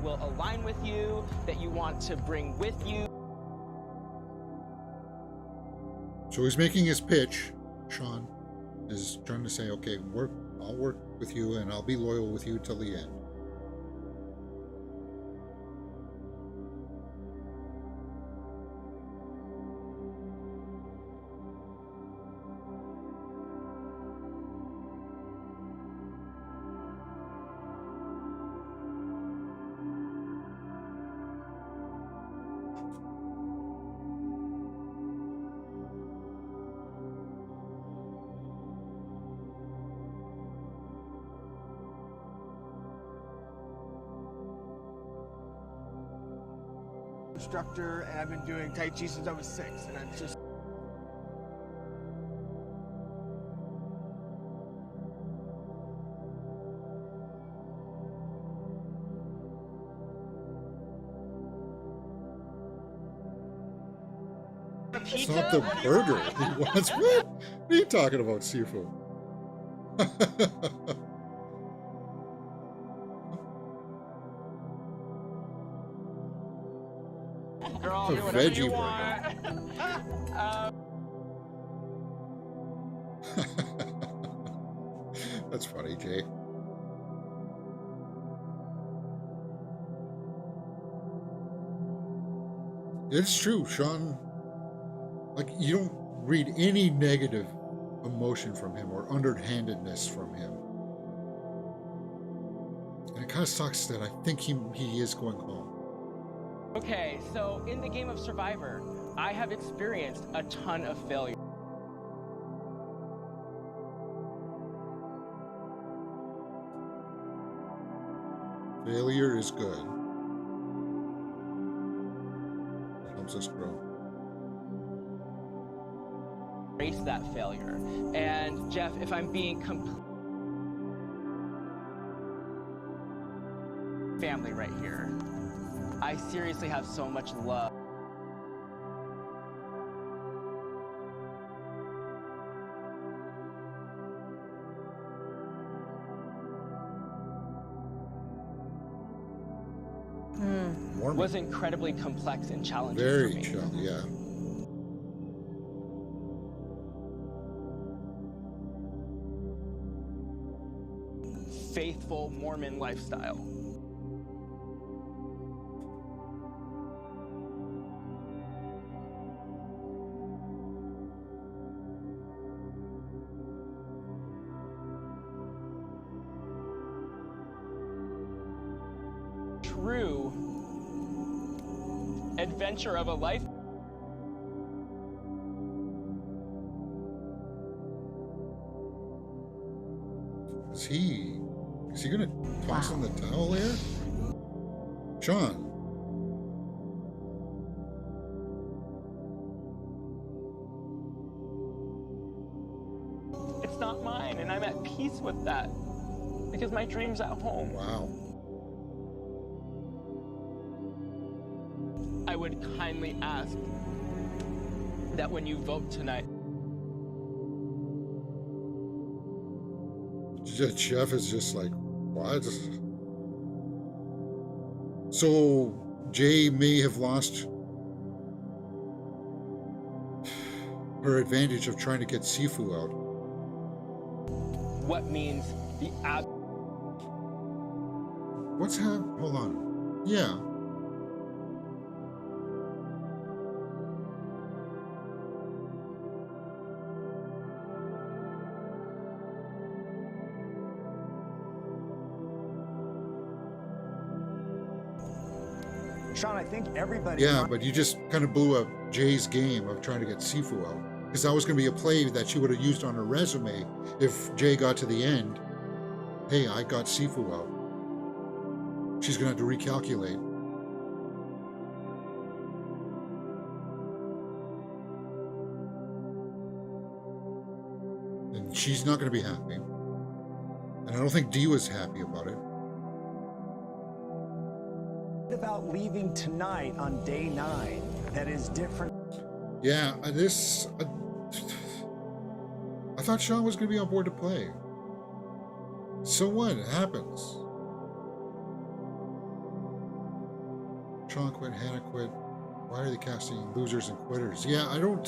[SPEAKER 2] Will align with you, that you want to bring with you.
[SPEAKER 1] So he's making his pitch. Sean is trying to say, okay, I'll work with you and I'll be loyal with you till the end.
[SPEAKER 5] Instructor, and I've been doing Tai Chi since I was 6, and I'm just...
[SPEAKER 1] It's not the burger he wants. What? What are you talking about, Sifu?
[SPEAKER 2] Girl,
[SPEAKER 1] A
[SPEAKER 2] do whatever
[SPEAKER 1] veggie
[SPEAKER 2] you
[SPEAKER 1] burger.
[SPEAKER 2] want.
[SPEAKER 1] That's funny, Jay. It's true, Sean. Like, you don't read any negative emotion from him or underhandedness from him. And it kind of sucks that I think he is going home.
[SPEAKER 2] Okay, so in the game of Survivor, I have experienced a ton of failure.
[SPEAKER 1] Failure is good. It helps us grow.
[SPEAKER 2] Embrace that failure. And Jeff, if I'm being family right here, I seriously have so much love. Was incredibly complex and challenging for
[SPEAKER 1] Very
[SPEAKER 2] me.
[SPEAKER 1] challenging, yeah.
[SPEAKER 2] Faithful Mormon lifestyle. True adventure of a life.
[SPEAKER 1] Is he gonna toss in the towel there? Sean.
[SPEAKER 2] It's not mine, and I'm at peace with that because my dream's at home.
[SPEAKER 1] Wow.
[SPEAKER 2] I would kindly ask that when you vote tonight,
[SPEAKER 1] Jeff is just like, what? So Jay may have lost her advantage of trying to get Sifu out.
[SPEAKER 2] what means the
[SPEAKER 1] What's happening? Hold on. Yeah.
[SPEAKER 5] Sean, I think everybody.
[SPEAKER 1] Yeah, but you just kind of blew up Jay's game of trying to get Sifu out. Because that was going to be a play that she would have used on her resume if Jay got to the end. Hey, I got Sifu out. She's going to have to recalculate. And she's not going to be happy. And I don't think Dee was happy about it.
[SPEAKER 5] What about leaving tonight on day 9 that is different?
[SPEAKER 1] Yeah, I thought Sean was going to be on board to play. So what? It happens. Sean quit, Hannah quit. Why are they casting losers and quitters? Yeah, I don't...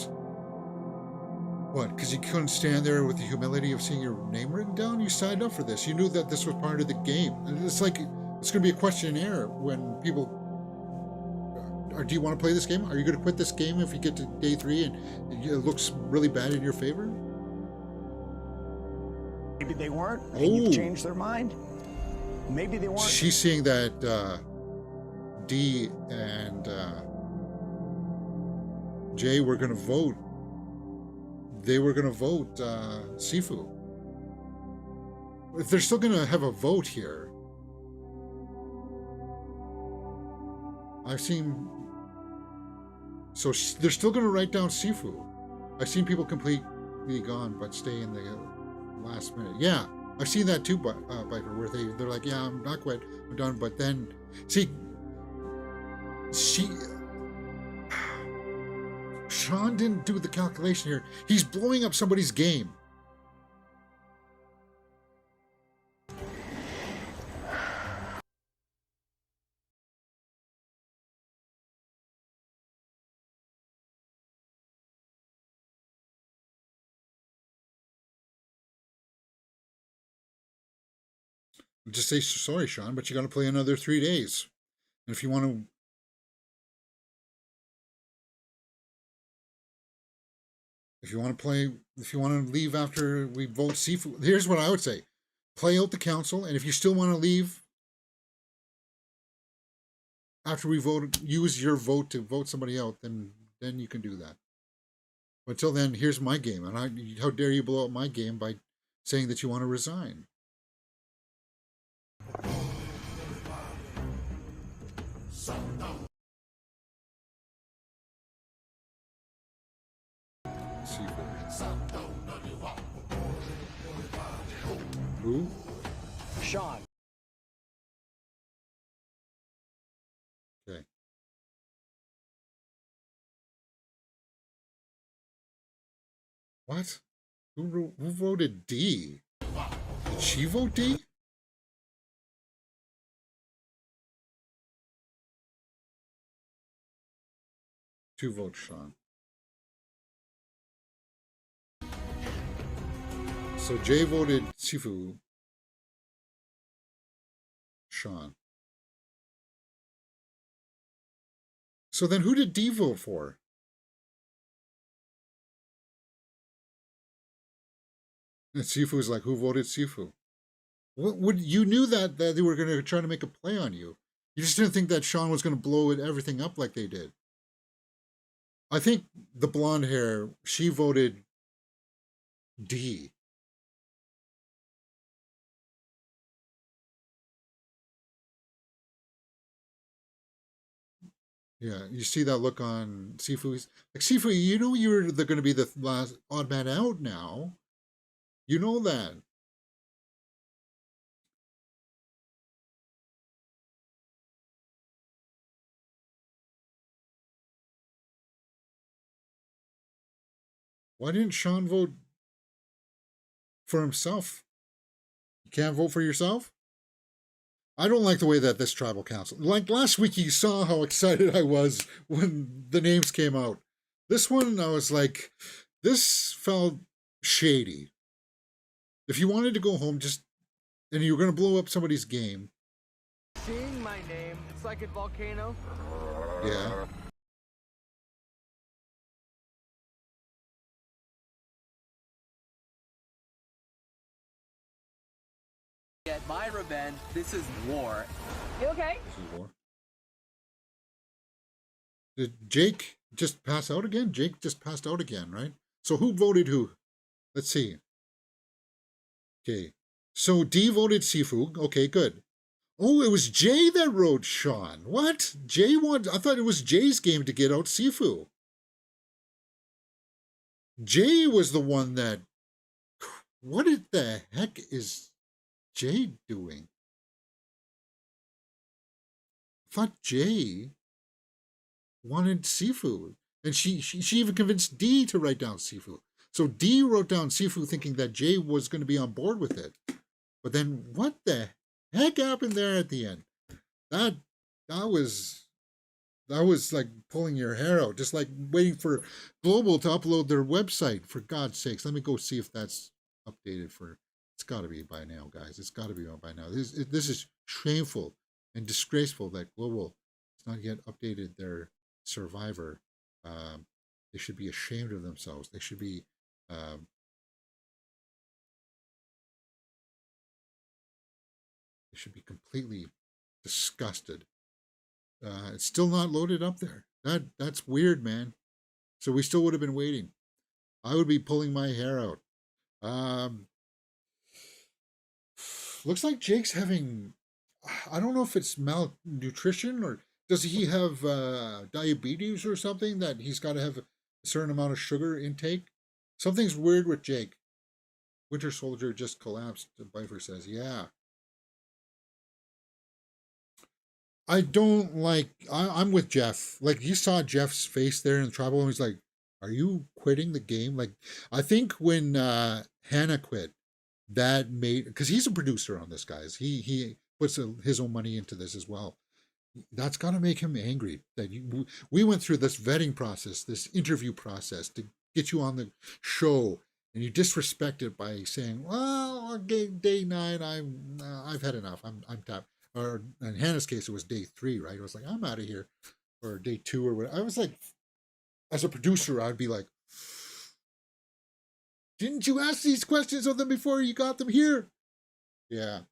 [SPEAKER 1] What, because you couldn't stand there with the humility of seeing your name written down? You signed up for this. You knew that this was part of the game. And it's like, it's going to be a questionnaire when people... do you want to play this game? Are you going to quit this game if you get to day 3 and it looks really bad in your favor?
[SPEAKER 5] Maybe they weren't, and you've changed their mind. Maybe they weren't.
[SPEAKER 1] She's seeing that Dee and Jay were going to vote. They were going to vote Sifu. If they're still going to have a vote here, I've seen... So they're still going to write down Sifu. I've seen people completely gone, but stay in the last minute. Yeah, I've seen that too, Viper, where they're like, yeah, I'm not quit, I'm done. But then, see, Sean didn't do the calculation here. He's blowing up somebody's game. Just say sorry, Sean, but you got to play another 3 days. And if you want to, if you want to leave after we vote Sifu, here's what I would say: play out the council, and if you still want to leave after we vote, use your vote to vote somebody out, then you can do that. But until then, here's my game, and how dare you blow up my game by saying that you want to resign? Who?
[SPEAKER 5] Sean.
[SPEAKER 1] Okay. What? Who voted D? Did she vote D? Two votes, Sean. So Jay voted Sifu. Sean. So then who did D vote for? And Sifu was like, who voted Sifu? What would you knew that they were going to try to make a play on you. You just didn't think that Sean was going to blow everything up like they did. I think the blonde hair, she voted D. Yeah, you see that look on Sifu's. Like, Sifu, you know you're going to be the last odd man out now. You know that. Why didn't Sean vote for himself? You can't vote for yourself? I don't like the way that this tribal council, like last week, you saw how excited I was when the names came out. This one, I was like, this felt shady. If you wanted to go home, and you were going to blow up somebody's game.
[SPEAKER 3] Seeing my name, it's like a volcano.
[SPEAKER 1] Yeah.
[SPEAKER 3] Get my revenge. This is war.
[SPEAKER 4] You okay?
[SPEAKER 1] This is war. Did Jake just pass out again? Jake just passed out again, right? So who voted who? Let's see. Okay. So D voted Sifu. Okay, good. Oh, it was Jay that wrote Sean. What? I thought it was Jay's game to get out Sifu. Jay was the one that... What the heck is Jay doing? I thought Jay wanted Sifu. And she even convinced D to write down Sifu. So D wrote down Sifu thinking that Jay was going to be on board with it. But then what the heck happened there at the end? That was like pulling your hair out, just like waiting for Global to upload their website. For God's sakes, let me go see if that's updated for. It's got to be by now, guys. It's got to be by now. This is shameful and disgraceful that Global has not yet updated their Survivor. They should be ashamed of themselves. They should be. They should be completely disgusted. It's still not loaded up there. That's weird, man. So we still would have been waiting. I would be pulling my hair out. Looks like Jake's having, I don't know if it's malnutrition or does he have diabetes or something that he's got to have a certain amount of sugar intake. Something's weird with Jake. Winter Soldier just collapsed, Bifer says. Yeah. I don't like, I'm with Jeff. Like, you saw Jeff's face there in the tribal, and he's like, Are you quitting the game? Like, I think when Hannah quit, that made, because he's a producer on this, guys. He puts his own money into this as well. That's got to make him angry that we went through this vetting process, this interview process to get you on the show, and you disrespect it by saying, "Well, on day 9, I've had enough. I'm tapped." Or in Hannah's case, it was day 3, right? It was like, "I'm out of here," or day 2 or whatever. I was like, as a producer, I'd be like, "Didn't you ask these questions of them before you got them here?" Yeah,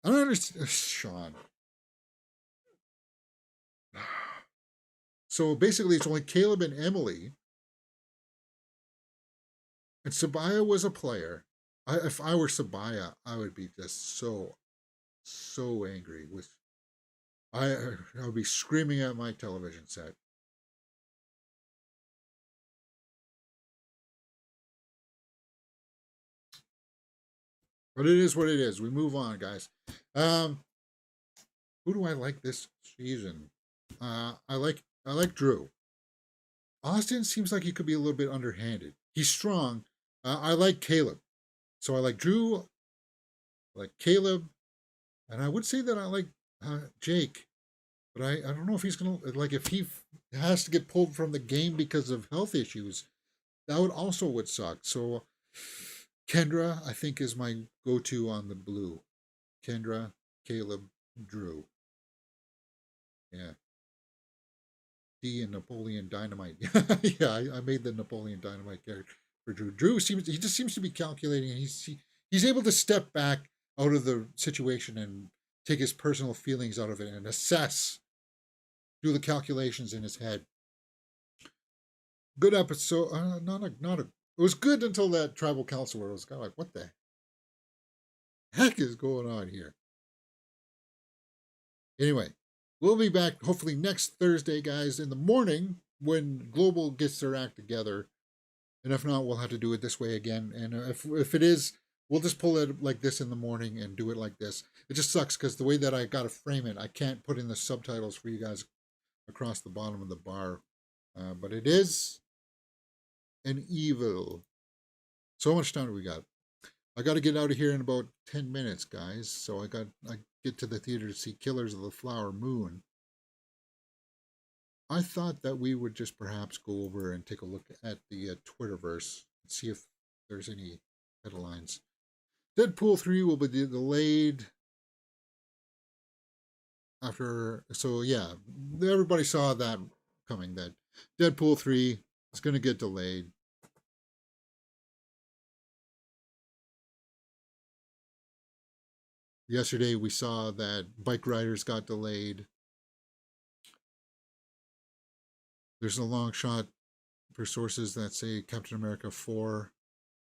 [SPEAKER 1] I don't understand, Sean. So basically, it's only Caleb and Emily, and Sabaya was a player. If I were Sabaya, I would be just so angry with. I would be screaming at my television set. But it is what it is. We move on, guys. Who do I like this season? I like Drew. Austin seems like he could be a little bit underhanded. He's strong. I like Caleb. So I like Drew, I like Caleb, and I would say that I like Jake. But I don't know if he's going to, like, if he has to get pulled from the game because of health issues, that would suck. So Kendra, I think, is my go-to on the blue. Kendra, Caleb, Drew. Yeah. D and Napoleon Dynamite. Yeah, I made the Napoleon Dynamite character for Drew. He just seems to be calculating, and he's able to step back out of the situation and take his personal feelings out of it and assess, do the calculations in his head. Good episode. It was good until that tribal council where it was kind of like, what the heck is going on here? Anyway, we'll be back hopefully next Thursday, guys, in the morning when Global gets their act together. And if not, we'll have to do it this way again. And if it is, we'll just pull it like this in the morning and do it like this. It just sucks because the way that I got to frame it, I can't put in the subtitles for you guys across the bottom of the bar. But it is an evil. So much time do we got? I got to get out of here in about 10 minutes, guys. So I get to the theater to see Killers of the Flower Moon. I thought that we would just perhaps go over and take a look at the Twitterverse and see if there's any headlines. Deadpool 3 will be delayed after. So yeah, everybody saw that coming, that Deadpool 3 is going to get delayed. Yesterday we saw that Bike Riders got delayed. There's a long shot for sources that say Captain America 4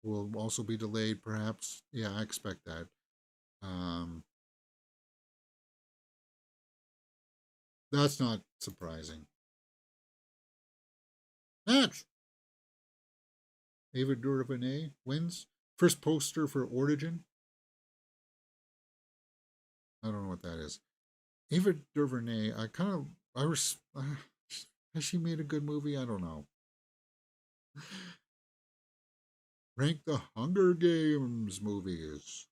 [SPEAKER 1] will also be delayed, perhaps. Yeah, I expect that. That's not surprising. Next, Ava DuVernay wins. First poster for Origin. I don't know what that is. Ava DuVernay, has she made a good movie? I don't know. Rank the Hunger Games movies.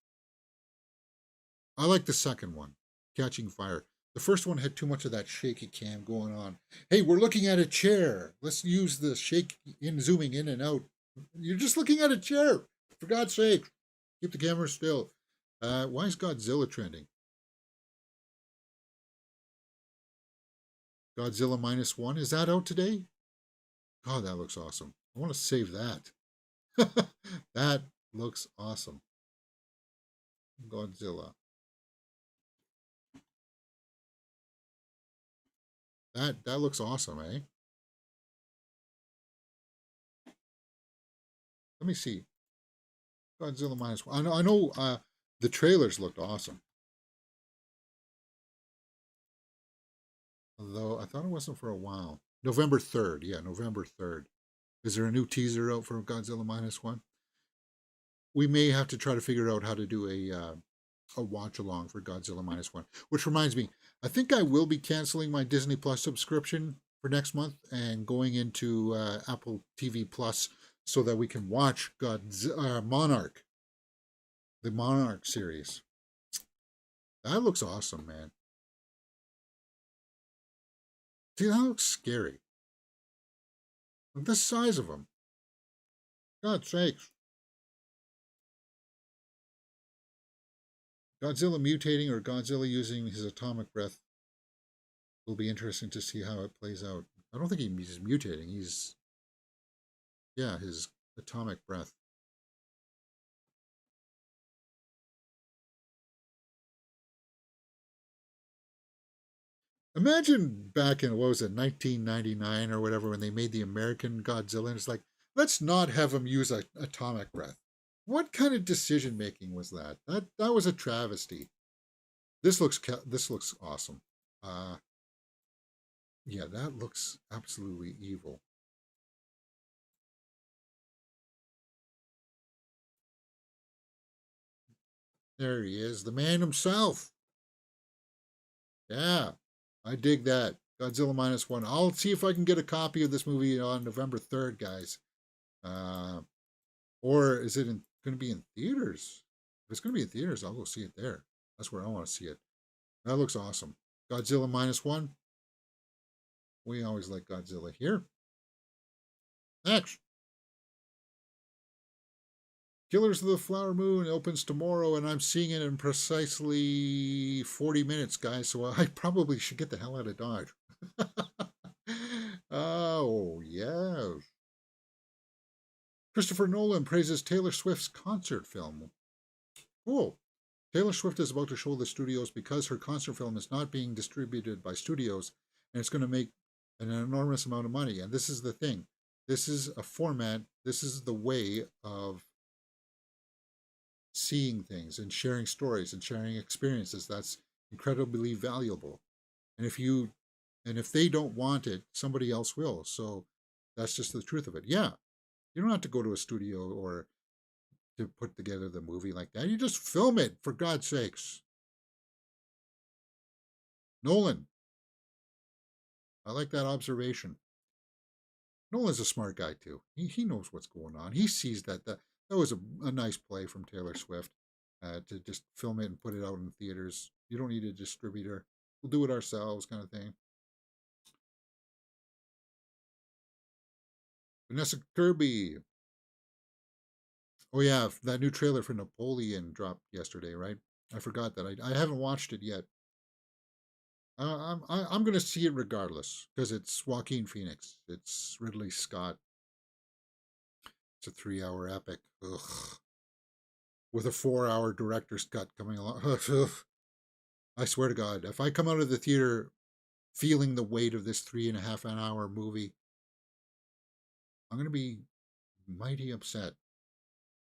[SPEAKER 1] I like the second one, Catching Fire. The first one had too much of that shaky cam going on. Hey, we're looking at a chair. Let's use the zooming in and out. You're just looking at a chair. For God's sake, keep the camera still. Why is Godzilla trending? Godzilla -1. Is that out today? God, that looks awesome. I want to save that. That looks awesome. Godzilla. That looks awesome, eh? Let me see. Godzilla -1. I know the trailers looked awesome. Although I thought it wasn't for a while. November 3rd. Yeah, November 3rd. Is there a new teaser out for Godzilla -1? We may have to try to figure out how to do a watch along for Godzilla -1. Which reminds me, I think I will be canceling my Disney Plus subscription for next month and going into Apple TV Plus so that we can watch Monarch, the Monarch series. That looks awesome, man. See, that looks scary. Look the size of them. God's sakes. Godzilla mutating or Godzilla using his atomic breath will be interesting to see how it plays out. I don't think he's mutating. He's, yeah, his atomic breath. Imagine back in, what was it, 1999 or whatever, when they made the American Godzilla, and it's like, let's not have him use atomic breath. What kind of decision making was that? That was a travesty. This looks awesome. Yeah, that looks absolutely evil. There he is, the man himself. Yeah, I dig that. Godzilla -1. I'll see if I can get a copy of this movie on November 3rd, guys. Or is it going to be in theaters? If it's going to be in theaters, I'll go see it there. That's where I want to see it. That looks awesome. Godzilla -1. We always like Godzilla here. Next. Killers of the Flower Moon opens tomorrow, and I'm seeing it in precisely 40 minutes, guys, so I probably should get the hell out of Dodge. Oh, yeah. Christopher Nolan praises Taylor Swift's concert film. Cool. Taylor Swift is about to show the studios because her concert film is not being distributed by studios, and it's going to make an enormous amount of money. And this is the thing. This is a format. This is the way of seeing things and sharing stories and sharing experiences that's incredibly valuable. And if they don't want it, somebody else will. So that's just the truth of it. Yeah, you don't have to go to a studio or to put together the movie like that. You just film it, for God's sakes. Nolan, I like that observation. Nolan's a smart guy too. He knows what's going on. He sees that was a nice play from Taylor Swift to just film it and put it out in theaters. You don't need a distributor. We'll do it ourselves, kind of thing. Vanessa Kirby. Oh yeah, that new trailer for Napoleon dropped yesterday, right? I forgot that. I haven't watched it yet. I'm going to see it regardless because it's Joaquin Phoenix. It's Ridley Scott. It's a 3-hour epic. Ugh. With a 4-hour director's cut coming along. I swear to God, if I come out of the theater feeling the weight of this 3.5-hour movie, I'm going to be mighty upset.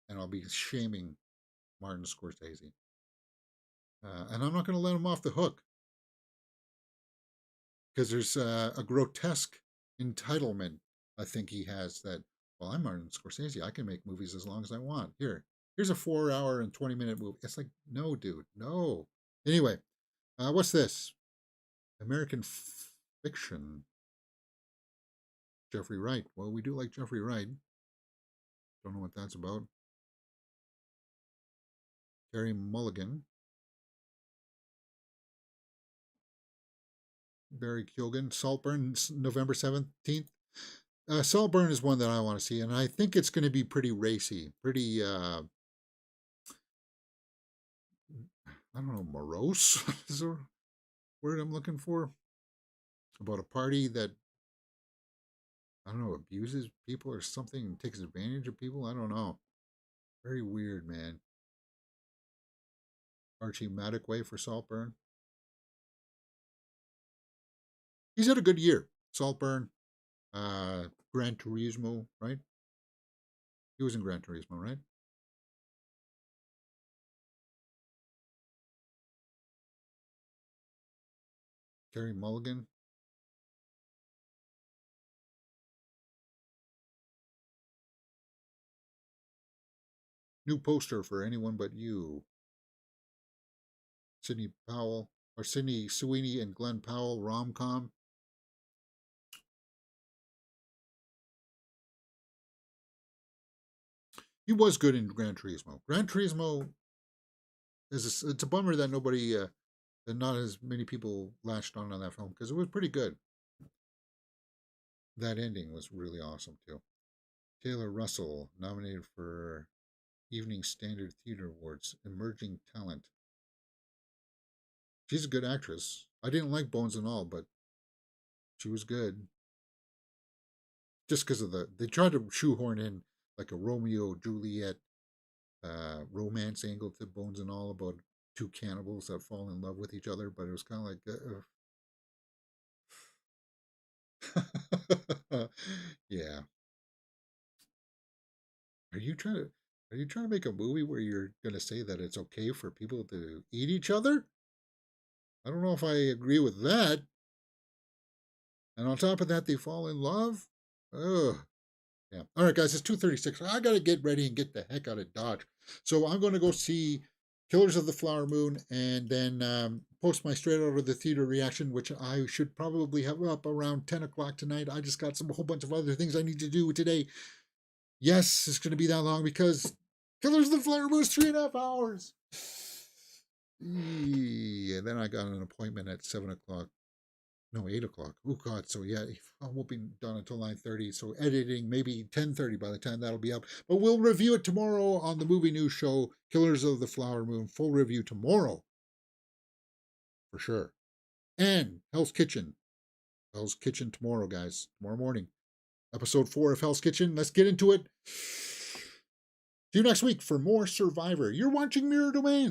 [SPEAKER 1] And I'll be shaming Martin Scorsese. And I'm not going to let him off the hook. Because there's a grotesque entitlement I think he has that, well, I'm Martin Scorsese. I can make movies as long as I want. Here's a 4-hour and 20-minute movie. It's like, no, dude, no. Anyway, what's this? American Fiction. Jeffrey Wright. Well, we do like Jeffrey Wright. Don't know what that's about. Terry Mulligan. Barry Keoghan. Saltburn, November 17th. Saltburn is one that I want to see, and I think it's going to be pretty racy, pretty, I don't know, morose is the word I'm looking for. About a party that, I don't know, abuses people or something, takes advantage of people. I don't know. Very weird, man. Archie Maddoxway for Saltburn. He's had a good year. Saltburn, Gran Turismo, right? He was in Gran Turismo, right? Terry Mulligan. New poster for Anyone But You. Sidney Sweeney and Glenn Powell rom-com. He was good in Gran Turismo. Gran Turismo it's a bummer that nobody, that not as many people latched on that film because it was pretty good. That ending was really awesome too. Taylor Russell nominated for Evening Standard Theater Awards, Emerging Talent. She's a good actress. I didn't like Bones and All, but she was good. Just because of they tried to shoehorn in like a Romeo Juliet romance angle to Bones and All about two cannibals that fall in love with each other, but it was kind of like, yeah. Are you trying to make a movie where you're gonna say that it's okay for people to eat each other? I don't know if I agree with that. And on top of that, they fall in love. Ugh. Yeah. All right, guys, it's 2:36. I got to get ready and get the heck out of Dodge. So I'm going to go see Killers of the Flower Moon and then post my straight out of the theater reaction, which I should probably have up around 10 o'clock tonight. I just got a whole bunch of other things I need to do today. Yes, it's going to be that long because Killers of the Flower Moon is 3.5 hours. Yeah, then I got an appointment at 7 o'clock. No, 8 o'clock. Oh, God. So, yeah, I won't be done until 9:30. So, editing, maybe 10:30 by the time that'll be up. But we'll review it tomorrow on the movie news show, Killers of the Flower Moon. Full review tomorrow. For sure. And Hell's Kitchen. Hell's Kitchen tomorrow, guys. Tomorrow morning. Episode 4 of Hell's Kitchen. Let's get into it. See you next week for more Survivor. You're watching Mirror Domain.